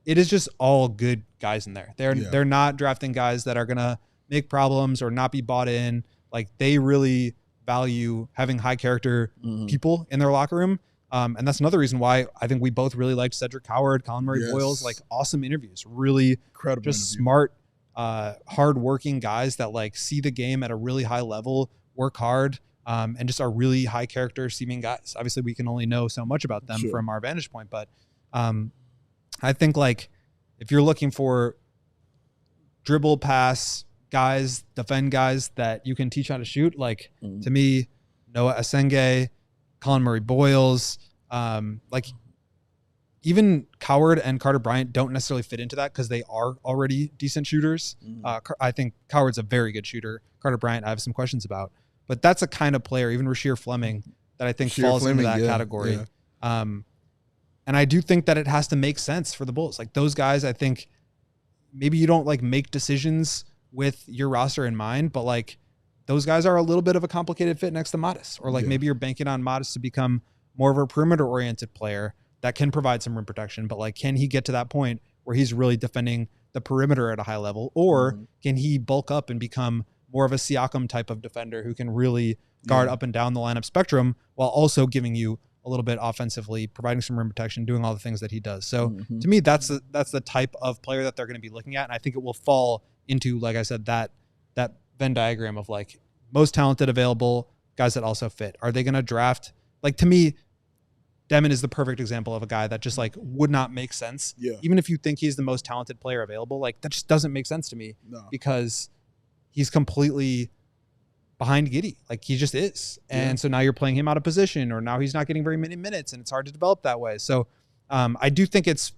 it is just all good guys in there. They're not drafting guys that are gonna make problems or not be bought in. Like, they really value having high character people in their locker room. And that's another reason why I think we both really liked Cedric Howard, Colin Murray Boyles. Like, awesome interviews, really incredible, just smart, hardworking guys that like see the game at a really high level, work hard. And just are really high character seeming guys. Obviously, we can only know so much about them from our vantage point, but I think like if you're looking for dribble, pass guys, defend guys that you can teach how to shoot, like to me, Noah Asenge, Colin Murray Boyles, like even Coward and Carter Bryant don't necessarily fit into that because they are already decent shooters. I think Coward's a very good shooter. Carter Bryant, I have some questions about. But that's a kind of player, even Rasheer Fleming, that I think falls into that category. Yeah. And I do think that it has to make sense for the Bulls. Like, those guys, I think maybe you don't like make decisions with your roster in mind, but like those guys are a little bit of a complicated fit next to Modest. Or like maybe you're banking on Modest to become more of a perimeter-oriented player that can provide some rim protection. But like, can he get to that point where he's really defending the perimeter at a high level? Or can he bulk up and become more of a Siakam type of defender who can really guard up and down the lineup spectrum while also giving you a little bit offensively, providing some rim protection, doing all the things that he does. So to me, that's the type of player that they're going to be looking at. And I think it will fall into, like I said, that Venn diagram of like most talented available, guys that also fit. Are they going to draft? Like, to me, Demon is the perfect example of a guy that just like would not make sense. Yeah. Even if you think he's the most talented player available, like that just doesn't make sense to me because he's completely behind Giddey. Like he just is. And so now you're playing him out of position, or now he's not getting very many minutes and it's hard to develop that way. So I do think it's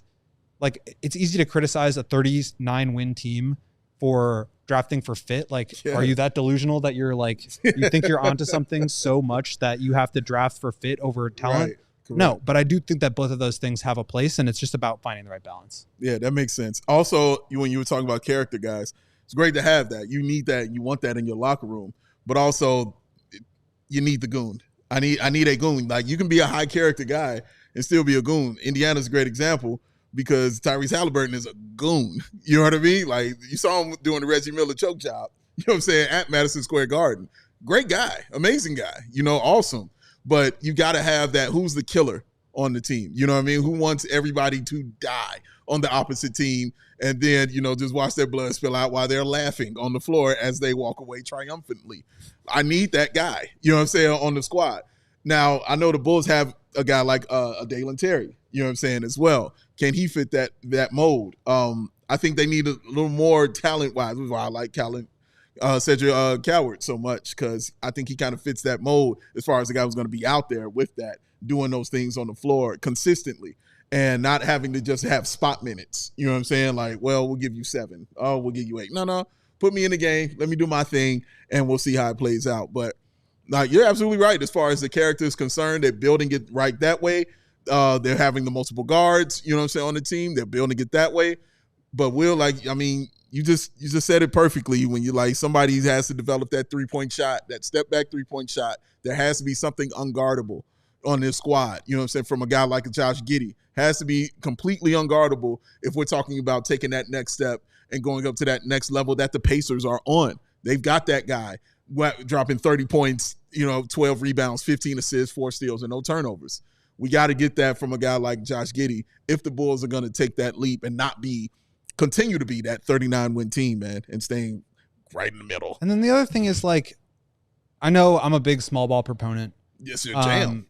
easy to criticize a 39 win team for drafting for fit. Like, are you that delusional that you're like, you think you're onto something so much that you have to draft for fit over talent? Right. No, but I do think that both of those things have a place, and it's just about finding the right balance. Yeah, that makes sense. Also, when you were talking about character guys, it's great to have that. You need that. You want that in your locker room. But also, you need the goon. I need a goon. Like, you can be a high character guy and still be a goon. Indiana's a great example because Tyrese Halliburton is a goon. You know what I mean? Like, you saw him doing the Reggie Miller choke job, you know what I'm saying, at Madison Square Garden. Great guy. Amazing guy. Awesome. But you got to have that, who's the killer on the team? You know what I mean? Who wants everybody to die on the opposite team and then, just watch their blood spill out while they're laughing on the floor as they walk away triumphantly. I need that guy, you know what I'm saying, on the squad. Now, I know the Bulls have a guy like a Dalen Terry, you know what I'm saying, as well. Can he fit that mold? I think they need a little more talent-wise. This is why I like Cedric Coward so much, because I think he kind of fits that mold as far as the guy who's going to be out there with that, doing those things on the floor consistently and not having to just have spot minutes. You know what I'm saying? Like, well, we'll give you 7. Oh, we'll give you 8. No, put me in the game. Let me do my thing, and we'll see how it plays out. But you're absolutely right as far as the character is concerned. They're building it right that way. They're having the multiple guards, you know what I'm saying, on the team. They're building it that way. But you just said it perfectly when you're like, somebody has to develop that 3-point shot, that step back 3-point shot. There has to be something unguardable on this squad, you know what I'm saying, from a guy like a Josh Giddey. Has to be completely unguardable if we're talking about taking that next step and going up to that next level that the Pacers are on. They've got that guy dropping 30 points, 12 rebounds, 15 assists, 4 steals, and no turnovers. We got to get that from a guy like Josh Giddey if the Bulls are going to take that leap and not continue to be that 39-win team, man, and staying right in the middle. And then the other thing is, like, I know I'm a big small ball proponent. Yes, you're jam.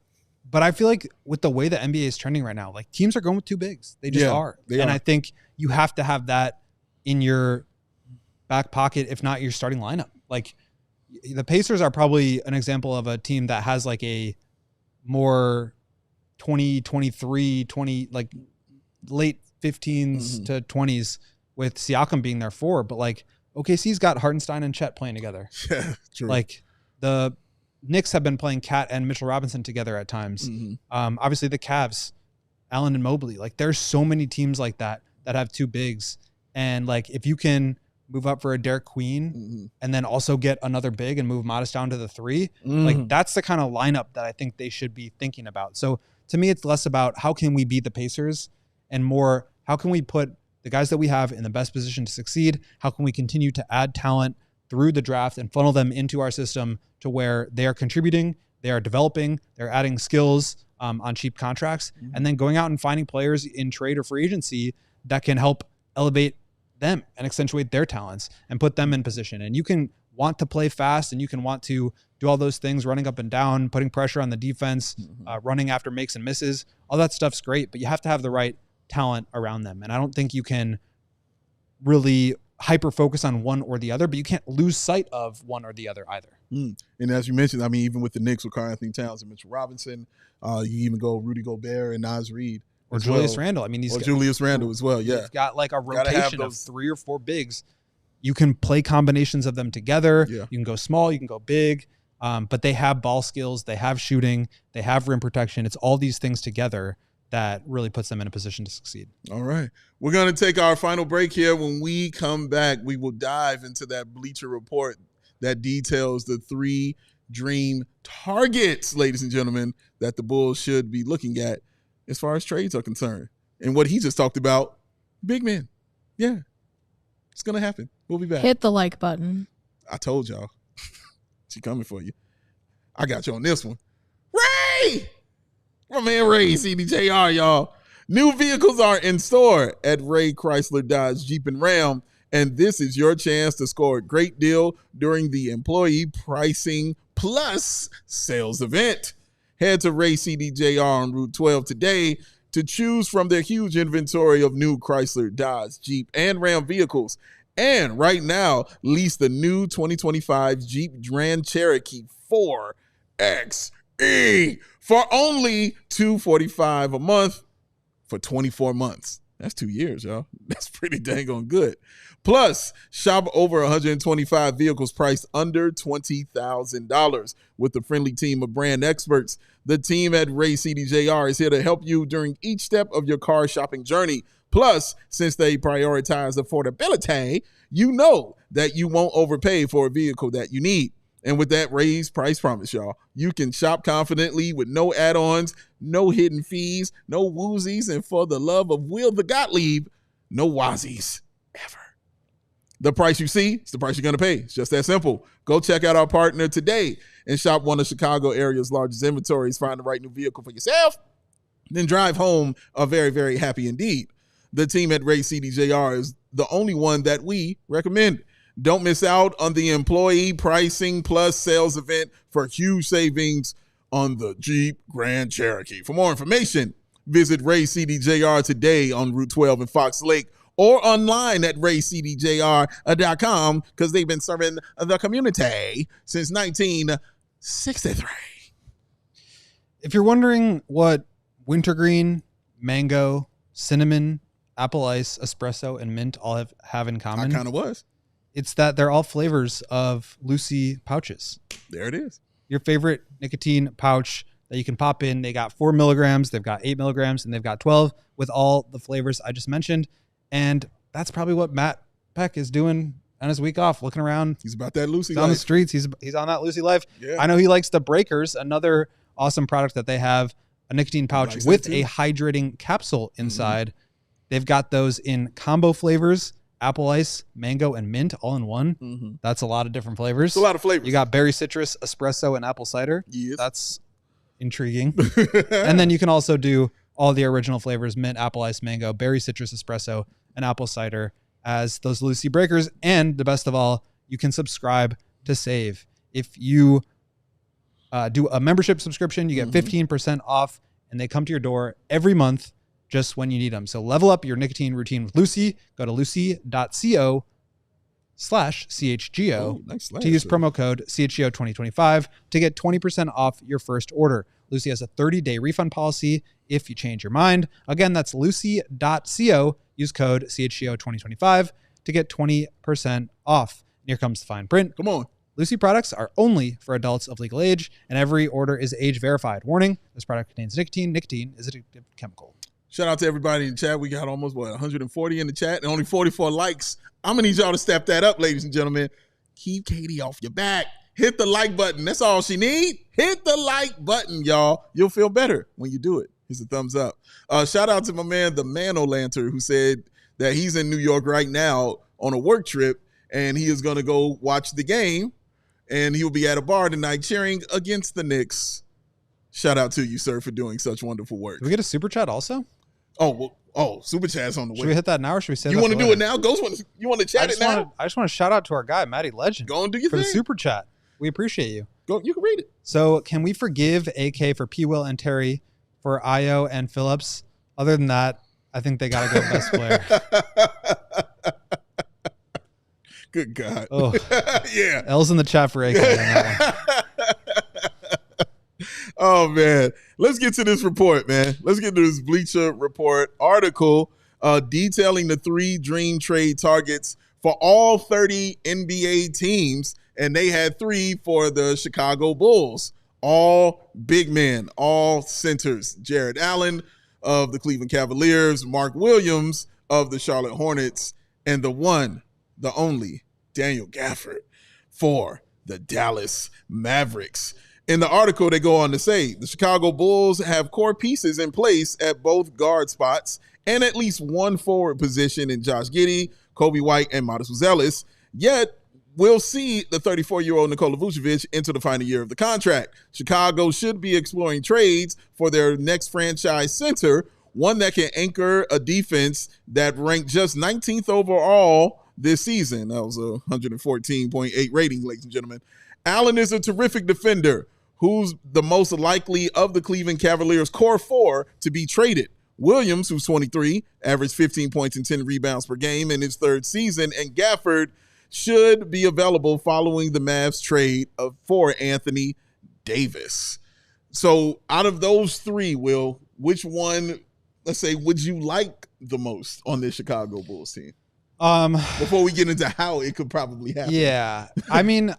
But I feel like with the way the NBA is trending right now, like, teams are going with 2 bigs. They just are. I think you have to have that in your back pocket, if not your starting lineup. Like, the Pacers are probably an example of a team that has like a more 23, 20, like late 15s to 20s with Siakam being their 4. But like, OKC's got Hartenstein and Chet playing together. Yeah, true. Like, the Knicks have been playing Cat and Mitchell Robinson together at times. Obviously the Cavs, Allen and Mobley. Like, there's so many teams like that have 2 bigs. And like, if you can move up for a Derek Queen and then also get another big and move Modest down to the 3, like, that's the kind of lineup that I think they should be thinking about. So to me, it's less about how can we beat the Pacers and more how can we put the guys that we have in the best position to succeed? How can we continue to add talent through the draft and funnel them into our system to where they are contributing, they are developing, they're adding skills on cheap contracts, and then going out and finding players in trade or free agency that can help elevate them and accentuate their talents and put them in position. And you can want to play fast and you can want to do all those things, running up and down, putting pressure on the defense, running after makes and misses. All that stuff's great, but you have to have the right talent around them. And I don't think you can really hyper focus on one or the other, but you can't lose sight of one or the other either. And as you mentioned, I mean, even with the Knicks with Karl-Anthony Towns and Mitchell Robinson, you even go Rudy Gobert and Naz Reid. Or Julius Randle. I mean, Julius Randle as well, yeah. You've got like a rotation of 3 or 4 bigs. You can play combinations of them together. Yeah. You can go small, you can go big, but they have ball skills, they have shooting, they have rim protection. It's all these things together that really puts them in a position to succeed. All right. We're going to take our final break here. When we come back, we will dive into that Bleacher Report that details the 3 dream targets, ladies and gentlemen, that the Bulls should be looking at as far as trades are concerned. And what he just talked about, big men. Yeah, it's going to happen. We'll be back. Hit the like button. I told y'all. She coming for you. I got you on this one. Ray! My man Ray, CDJR, y'all. New vehicles are in store at Ray Chrysler Dodge Jeep and Ram, and this is your chance to score a great deal during the employee pricing plus sales event. Head to Ray CDJR on Route 12 today to choose from their huge inventory of new Chrysler, Dodge, Jeep, and Ram vehicles. And right now, lease the new 2025 Jeep Grand Cherokee 4XE for only $245 a month for 24 months. That's 2 years, y'all. That's pretty dang on good. Plus, shop over 125 vehicles priced under $20,000 with the friendly team of brand experts. The team at Ray CDJR is here to help you during each step of your car shopping journey. Plus, since they prioritize affordability, you know that you won't overpay for a vehicle that you need. And with that raised price promise, y'all, you can shop confidently with no add-ons, no hidden fees, no woozies, and for the love of Will the Gottlieb, no wazies ever. The price you see is the price you're going to pay. It's just that simple. Go check out our partner today and shop one of Chicago area's largest inventories. Find the right new vehicle for yourself, then drive home a very, very happy indeed. The team at Ray CDJR is the only one that we recommend. Don't miss out on the employee pricing plus sales event for huge savings on the Jeep Grand Cherokee. For more information, visit Ray CDJR today on Route 12 in Fox Lake or online at raycdjr.com because they've been serving the community since 1963. If you're wondering what wintergreen, mango, cinnamon, apple ice, espresso, and mint all have in common, I kind of was. It's that they're all flavors of Lucy pouches. There it is. Your favorite nicotine pouch that you can pop in. They got 4 milligrams, they've got 8 milligrams, and they've got 12 with all the flavors I just mentioned. And that's probably what Matt Peck is doing on his week off, looking around. He's about that Lucy life. On the streets. He's on that Lucy life. Yeah. I know he likes the Breakers, another awesome product that they have, a nicotine pouch with a hydrating capsule inside. Mm-hmm. They've got those in combo flavors, apple ice, mango, and mint all in one. Mm-hmm. That's a lot of different flavors. It's a lot of flavors. You got berry citrus, espresso, and apple cider. Yes. That's intriguing. And then you can also do all the original flavors, mint, apple ice, mango, berry citrus, espresso, and apple cider as those Lucy Breakers. And the best of all, you can subscribe to save. If you do a membership subscription, you get 15% off, and they come to your door every month just when you need them. So level up your nicotine routine with Lucy. Go to lucy.co/CHGO to use promo code CHGO 2025 to get 20% off your first order. Lucy has a 30-day refund policy if you change your mind. Again, that's lucy.co. Use code CHGO 2025 to get 20% off. And here comes the fine print. Come on. Lucy products are only for adults of legal age, and every order is age verified. Warning, this product contains nicotine. Nicotine is a addictive chemical. Shout out to everybody in the chat. We got almost, 140 in the chat and only 44 likes. I'm going to need y'all to step that up, ladies and gentlemen. Keep Katie off your back. Hit the like button. That's all she need. Hit the like button, y'all. You'll feel better when you do it. Here's a thumbs up. Shout out to my man, the Mano-Lanter, who said that he's in New York right now on a work trip, and he is going to go watch the game, and he'll be at a bar tonight cheering against the Knicks. Shout out to you, sir, for doing such wonderful work. Did we get a super chat also? Super chat's on the way. Should we hit that now or should we say you want to do it now? Ghost, you want to chat it now? I just want to shout out to our guy, Matty Legend. Go and do your thing. For the super chat. We appreciate you. Go, you can read it. So can we forgive AK for P. Will and Terry for Io and Phillips? Other than that, I think they got to go best player. Good God. Oh. Yeah. L's in the chat for AK on that one. Oh, man. Let's get to this report, man. Let's get to this Bleacher Report article detailing the 3 dream trade targets for all 30 NBA teams, and they had 3 for the Chicago Bulls. All big men, all centers. Jared Allen of the Cleveland Cavaliers, Mark Williams of the Charlotte Hornets, and the one, the only, Daniel Gafford for the Dallas Mavericks. In the article, they go on to say the Chicago Bulls have core pieces in place at both guard spots and at least one forward position in Josh Giddey, Kobe White, and Modest Zealous. Yet we'll see the 34-year-old Nikola Vucevic enter the final year of the contract. Chicago should be exploring trades for their next franchise center, one that can anchor a defense that ranked just 19th overall this season. That was a 114.8 rating, ladies and gentlemen. Allen is a terrific defender who's the most likely of the Cleveland Cavaliers core four to be traded. Williams, who's 23, averaged 15 points and 10 rebounds per game in his third season, and Gafford should be available following the Mavs trade for Anthony Davis. So out of those three, Will, which one, let's say, would you like the most on this Chicago Bulls team? Before we get into how it could probably happen. Yeah. I mean,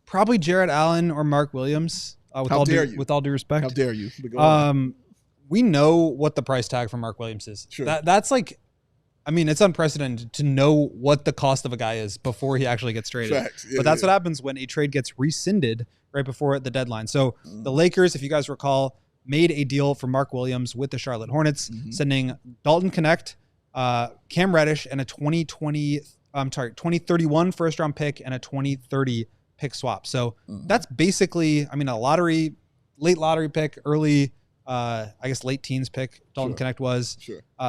probably Jared Allen or Mark Williams. With all due respect. How dare you? We know what the price tag for Mark Williams is. Sure. That's like, I mean, it's unprecedented to know what the cost of a guy is before he actually gets traded. Facts. Yeah, but that's what happens when a trade gets rescinded right before the deadline. So the Lakers, if you guys recall, made a deal for Mark Williams with the Charlotte Hornets, sending Dalton Connect, Cam Reddish, and a 2031 first round pick and a 2030 pick swap. So that's basically, I mean, a late lottery pick, early, I guess late teens pick. Dalton Connect was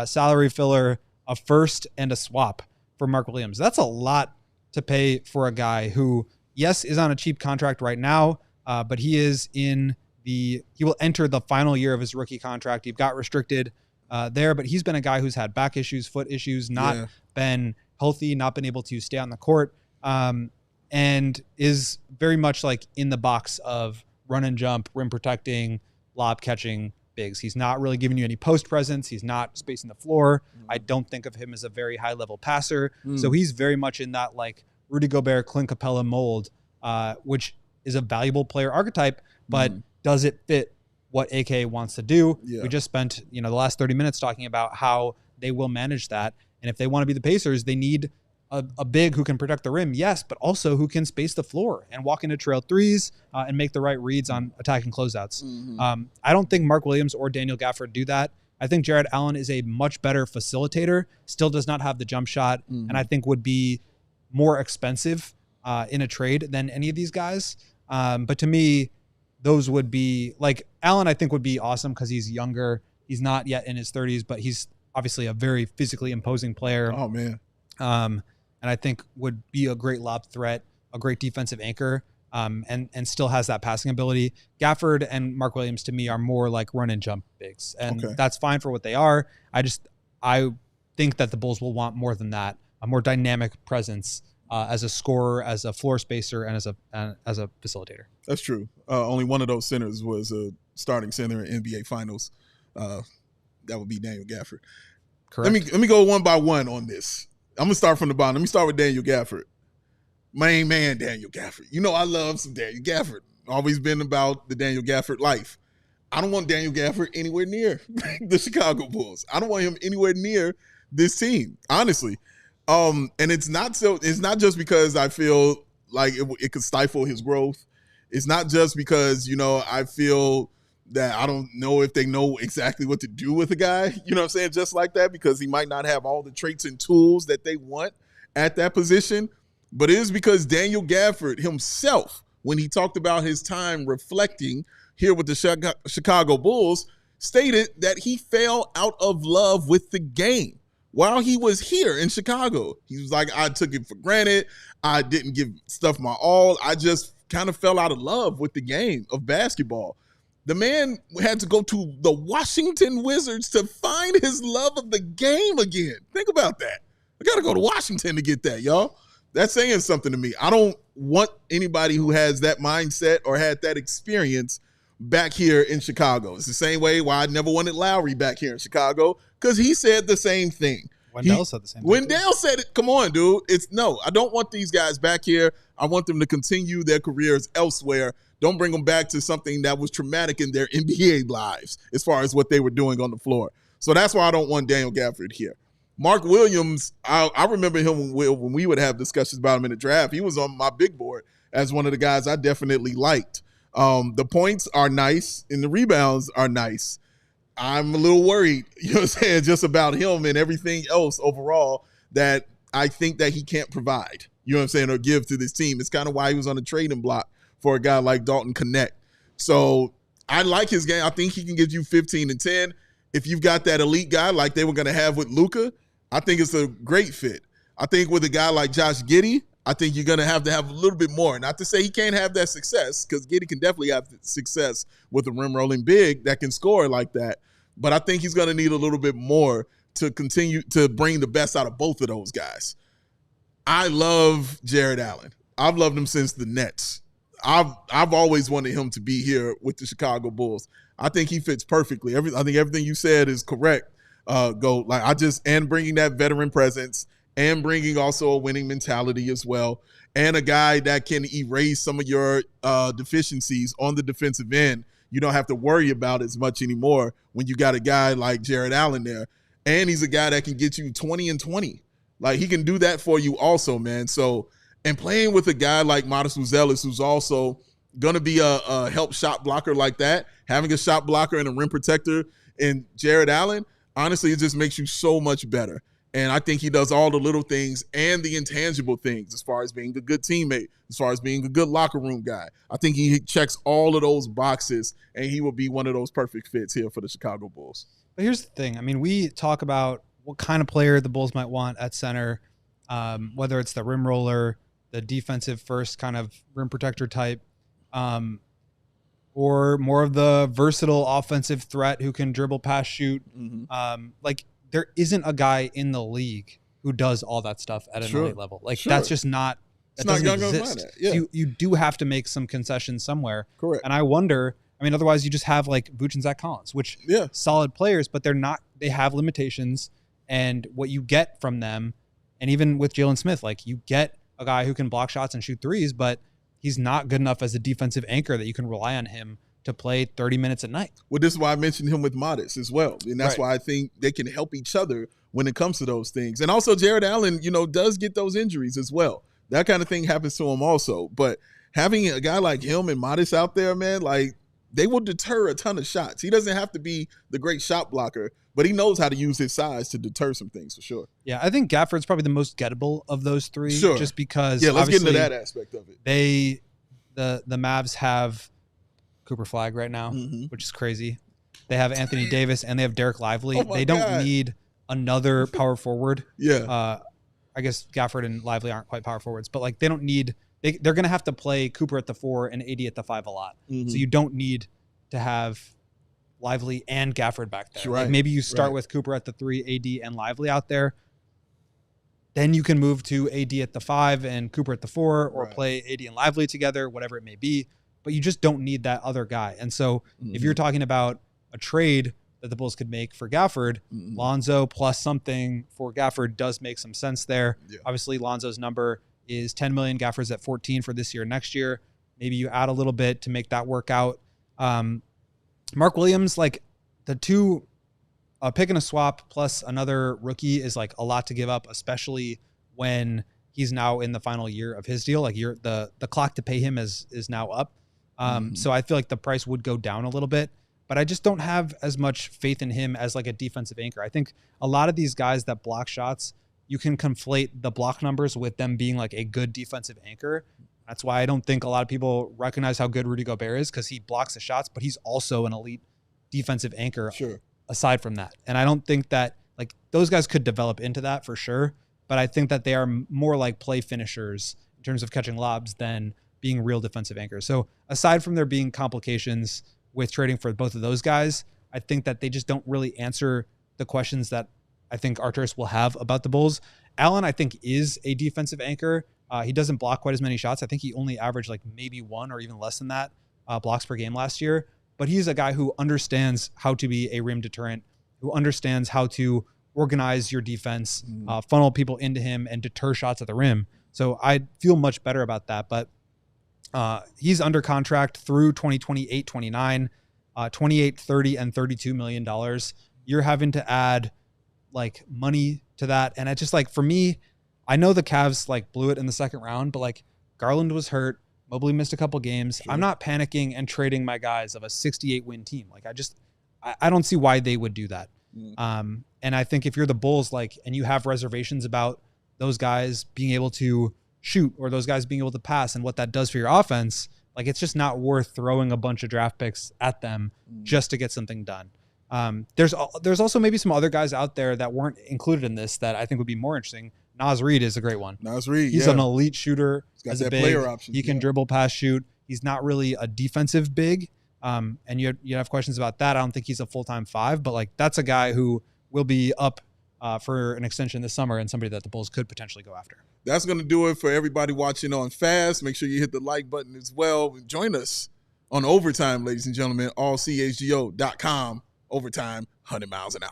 salary filler, a first and a swap for Mark Williams. That's a lot to pay for a guy who, yes, is on a cheap contract right now, but he will enter the final year of his rookie contract. He got restricted there, but he's been a guy who's had back issues, foot issues, not been healthy, not been able to stay on the court, and is very much like in the box of run and jump, rim protecting, lob catching bigs. He's not really giving you any post presence. He's not spacing the floor. I don't think of him as a very high level passer. So he's very much in that like Rudy Gobert, Clint Capella mold, which is a valuable player archetype, but does it fit what AK wants to do? We just spent, the last 30 minutes talking about how they will manage that. And if they want to be the Pacers, they need a big who can protect the rim, yes, but also who can space the floor and walk into trail threes and make the right reads on attacking closeouts. I don't think Mark Williams or Daniel Gafford do that. I think Jared Allen is a much better facilitator, still does not have the jump shot, and I think would be more expensive in a trade than any of these guys. But to me, those would be, like, Allen I think would be awesome because he's younger. He's not yet in his 30s, but he's obviously a very physically imposing player. Oh, man. And I think would be a great lob threat, a great defensive anchor, and still has that passing ability. Gafford and Mark Williams, to me, are more like run and jump bigs, and that's fine for what they are. I think that the Bulls will want more than that, a more dynamic presence as a scorer, as a floor spacer, and as a facilitator. That's true. Only one of those centers was a starting center in NBA Finals. That would be Daniel Gafford. Correct. Let me go one by one on this. I'm going to start from the bottom. Let me start with Daniel Gafford. Main man, Daniel Gafford. I love some Daniel Gafford. Always been about the Daniel Gafford life. I don't want Daniel Gafford anywhere near the Chicago Bulls. I don't want him anywhere near this team, honestly. And it's not just because I feel like it could stifle his growth. It's not just because, I feel that I don't know if they know exactly what to do with a guy, you know what I'm saying, just like that, because he might not have all the traits and tools that they want at that position. But it is because Daniel Gafford himself, when he talked about his time reflecting here with the Chicago Bulls, stated that he fell out of love with the game while he was here in Chicago. He was like, I took it for granted. I didn't give stuff my all. I just kind of fell out of love with the game of basketball. The man had to go to the Washington Wizards to find his love of the game again. Think about that. I got to go to Washington to get that, y'all. That's saying something to me. I don't want anybody who has that mindset or had that experience back here in Chicago. It's the same way why I never wanted Lowry back here in Chicago, because he said the same thing. Wendell said the same thing. Wendell said it. Come on, dude. I don't want these guys back here. I want them to continue their careers elsewhere. Don't bring them back to something that was traumatic in their NBA lives as far as what they were doing on the floor. So that's why I don't want Daniel Gafford here. Mark Williams, I remember him when we would have discussions about him in the draft. He was on my big board as one of the guys I definitely liked. The points are nice and the rebounds are nice. I'm a little worried, just about him and everything else overall, that I think that he can't provide, you know what I'm saying, or give to this team. It's kind of why he was on the trading block for a guy like Dalton Connect. So I like his game. I think he can give you 15 and 10. If you've got that elite guy like they were going to have with Luka, I think it's a great fit. I think with a guy like Josh Giddey, I think you're going to have a little bit more. Not to say he can't have that success, because Giddey can definitely have success with a rim rolling big that can score like that. But I think he's going to need a little bit more to continue to bring the best out of both of those guys. I love Jared Allen. I've loved him since the Nets. I've always wanted him to be here with the Chicago Bulls. I think he fits perfectly. I think everything you said is correct. And bringing that veteran presence and bringing also a winning mentality as well, and a guy that can erase some of your deficiencies on the defensive end. You don't have to worry about as much anymore when you got a guy like Jared Allen there. And he's a guy that can get you 20 and 20. Like, he can do that for you also, man. So, and playing with a guy like Modest Uzelis, who's also going to be a help shot blocker like that, having a shot blocker and a rim protector in Jared Allen, honestly, it just makes you so much better. And I think he does all the little things and the intangible things as far as being a good teammate, as far as being a good locker room guy. I think he checks all of those boxes, and he will be one of those perfect fits here for the Chicago Bulls. But here's the thing. I mean, we talk about what kind of player the Bulls might want at center, whether it's the rim roller, the defensive first kind of rim protector type, or more of the versatile offensive threat who can dribble, pass, shoot. There isn't a guy in the league who does all that stuff at an elite level. That's just not, that doesn't exist. Yeah. So you do have to make some concessions somewhere. Correct. And I wonder, I mean, otherwise you just have like Vooch and Zach Collins, which solid players, but they have limitations. And what you get from them, and even with Jalen Smith, like, you get a guy who can block shots and shoot threes, but he's not good enough as a defensive anchor that you can rely on him to play 30 minutes a night. Well, this is why I mentioned him with Modest as well. And that's why I think they can help each other when it comes to those things. And also Jared Allen, does get those injuries as well. That kind of thing happens to him also. But having a guy like him and Modest out there, man, like, they will deter a ton of shots. He doesn't have to be the great shot blocker, but he knows how to use his size to deter some things for sure. Yeah, I think Gafford's probably the most gettable of those three. Sure. Just because let's get into that aspect of it. The Mavs have Cooper Flagg right now, which is crazy. They have Anthony Davis and they have Derek Lively. They don't need another power forward. I guess Gafford and Lively aren't quite power forwards, but like, they don't need – they're going to have to play Cooper at the 4 and AD at the 5 a lot. So you don't need to have Lively and Gafford back there. Like, maybe you start with Cooper at the 3, AD and Lively out there. Then you can move to AD at the 5 and Cooper at the 4, or play AD and Lively together, whatever it may be. But you just don't need that other guy. And so if you're talking about a trade that the Bulls could make for Gafford, Lonzo plus something for Gafford does make some sense there. Obviously, Lonzo's number is 10 million. Gafford's at 14 for this year, next year. Maybe you add a little bit to make that work out. Mark Williams, like, the two, a pick and a swap plus another rookie is like a lot to give up, especially when he's now in the final year of his deal. Like, the clock to pay him is now up. So I feel like the price would go down a little bit, but I just don't have as much faith in him as like a defensive anchor. I think a lot of these guys that block shots, you can conflate the block numbers with them being like a good defensive anchor. That's why I don't think a lot of people recognize how good Rudy Gobert is, because he blocks the shots, but he's also an elite defensive anchor aside from that. And I don't think that, like, those guys could develop into that for sure, but I think that they are more like play finishers in terms of catching lobs than being real defensive anchors. So aside from there being complications with trading for both of those guys, I think that they just don't really answer the questions that I think Arturis will have about the Bulls. Allen, I think, is a defensive anchor. He doesn't block quite as many shots. I think he only averaged like maybe 1 or even less than that blocks per game last year. But he's a guy who understands how to be a rim deterrent, who understands how to organize your defense, funnel people into him, and deter shots at the rim. So I feel much better about that. But he's under contract through 2028, 29, 28, 30, and $32 million. You're having to add like money to that. And it's just like, for me, I know the Cavs like blew it in the second round, but like, Garland was hurt. Mobley missed a couple games. I'm not panicking and trading my guys of a 68 win team. Like, I don't see why they would do that. And I think if you're the Bulls, like, and you have reservations about those guys being able to shoot or those guys being able to pass and what that does for your offense, like it's just not worth throwing a bunch of draft picks at them just to get something done. There's also maybe some other guys out there that weren't included in this that I think would be more interesting. Nas Reed is a great one. Nas Reed, he's an elite shooter. He's got that player option. He can dribble, pass, shoot. He's not really a defensive big. And you have questions about that. I don't think he's a full-time 5, but like that's a guy who will be up for an extension this summer and somebody that the Bulls could potentially go after. That's going to do it for everybody watching on Fast. Make sure you hit the like button as well. Join us on Overtime, ladies and gentlemen, allchgo.com. Overtime, 100 miles an hour.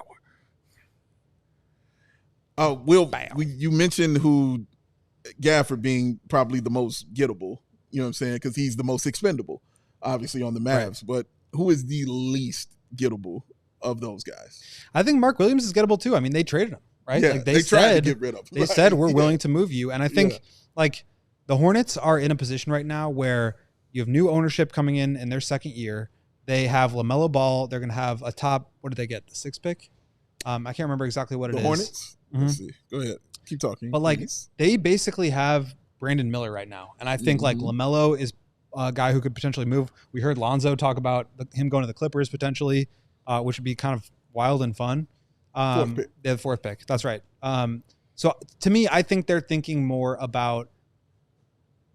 You mentioned who Gafford being probably the most gettable, you know what I'm saying, because he's the most expendable, obviously, on the Mavs. Right. But who is the least gettable of those guys? I think Mark Williams is gettable too. I mean, they traded him, right? Yeah, like they tried to get rid of him. They said, we're willing to move you. And I think like the Hornets are in a position right now where you have new ownership coming in their second year. They have LaMelo Ball. They're going to have a top, what did they get, the 6th pick? I can't remember exactly what it is. The Hornets? Mm-hmm. Let's see. Go ahead. Keep talking. But like they basically have Brandon Miller right now. And I think like LaMelo is a guy who could potentially move. We heard Lonzo talk about him going to the Clippers potentially, which would be kind of wild and fun. Fourth pick. Yeah, the 4th pick. That's right. So to me, I think they're thinking more about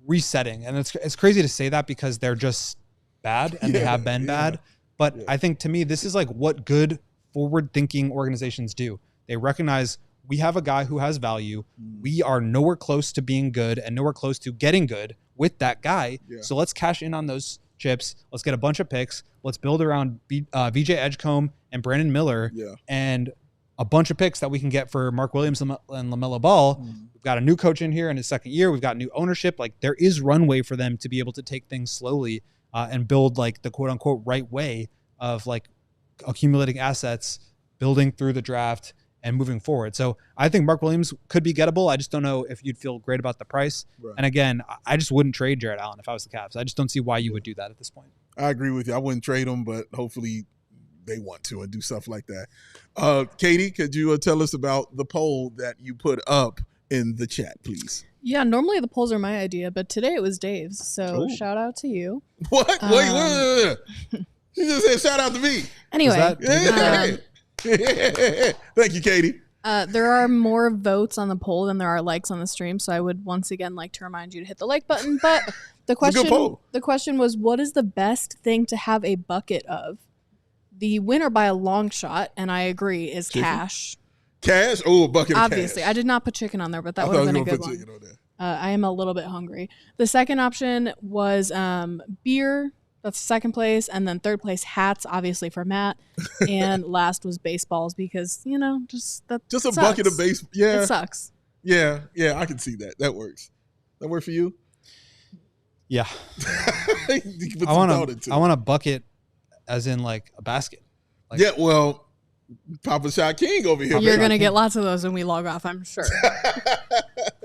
resetting. And it's crazy to say that because they're just bad and they have been bad. But I think to me, this is like what good forward-thinking organizations do. They recognize we have a guy who has value. We are nowhere close to being good and nowhere close to getting good with that guy. Yeah. So let's cash in on those chips. Let's get a bunch of picks. Let's build around VJ Edgecombe and Brandon Miller and a bunch of picks that we can get for Mark Williams and LaMelo Ball. We've got a new coach in here in his second year. We've got new ownership. Like there is runway for them to be able to take things slowly and build like the quote unquote right way of like accumulating assets, building through the draft and moving forward. So I think Mark Williams could be gettable. I just don't know if you'd feel great about the price. Right. And again, I just wouldn't trade Jarrett Allen if I was the Cavs. I just don't see why you would do that at this point. I agree with you. I wouldn't trade him, but hopefully they want to and do stuff like that. Katie, could you tell us about the poll that you put up in the chat, please? Yeah, normally the polls are my idea, but today it was Dave's. So shout out to you. What? Wait. You just said shout out to me. Anyway. Thank you, Katie. There are more votes on the poll than there are likes on the stream, so I would once again like to remind you to hit the like button. But the question was, what is the best thing to have a bucket of? The winner by a long shot, and I agree, is chicken? Cash. Cash? Oh, a bucket of Obviously. I did not put chicken on there, but that would have been a good one. I am a little bit hungry. The second option was beer. That's second place. And then third place, hats, obviously for Matt. And last was baseballs because, you know, just a sucks. Bucket of baseball. Yeah. It sucks. Yeah, I can see that. That works. That work for you? Yeah. I want a bucket as in like a basket. Like, yeah, well, Papa Shot King over here. You're going to get lots of those when we log off, I'm sure.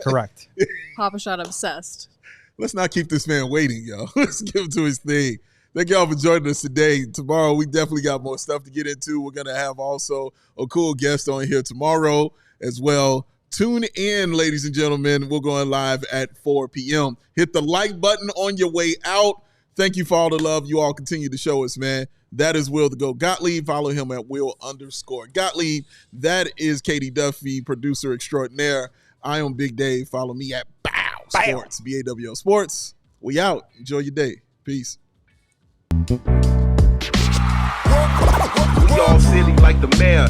Correct. Papa Shot obsessed. Let's not keep this man waiting, yo. Let's give him to his thing. Thank y'all for joining us today. Tomorrow, we definitely got more stuff to get into. We're going to have also a cool guest on here tomorrow as well. Tune in, ladies and gentlemen. We're going live at 4 p.m. Hit the like button on your way out. Thank you for all the love you all continue to show us, man. That is Will the Go Gottlieb. Follow him at Will_Gottlieb. That is Katie Duffy, producer extraordinaire. I am Big Dave. Follow me at Bow Sports, BAWO Sports. We out. Enjoy your day. Peace. We all silly like the mayor.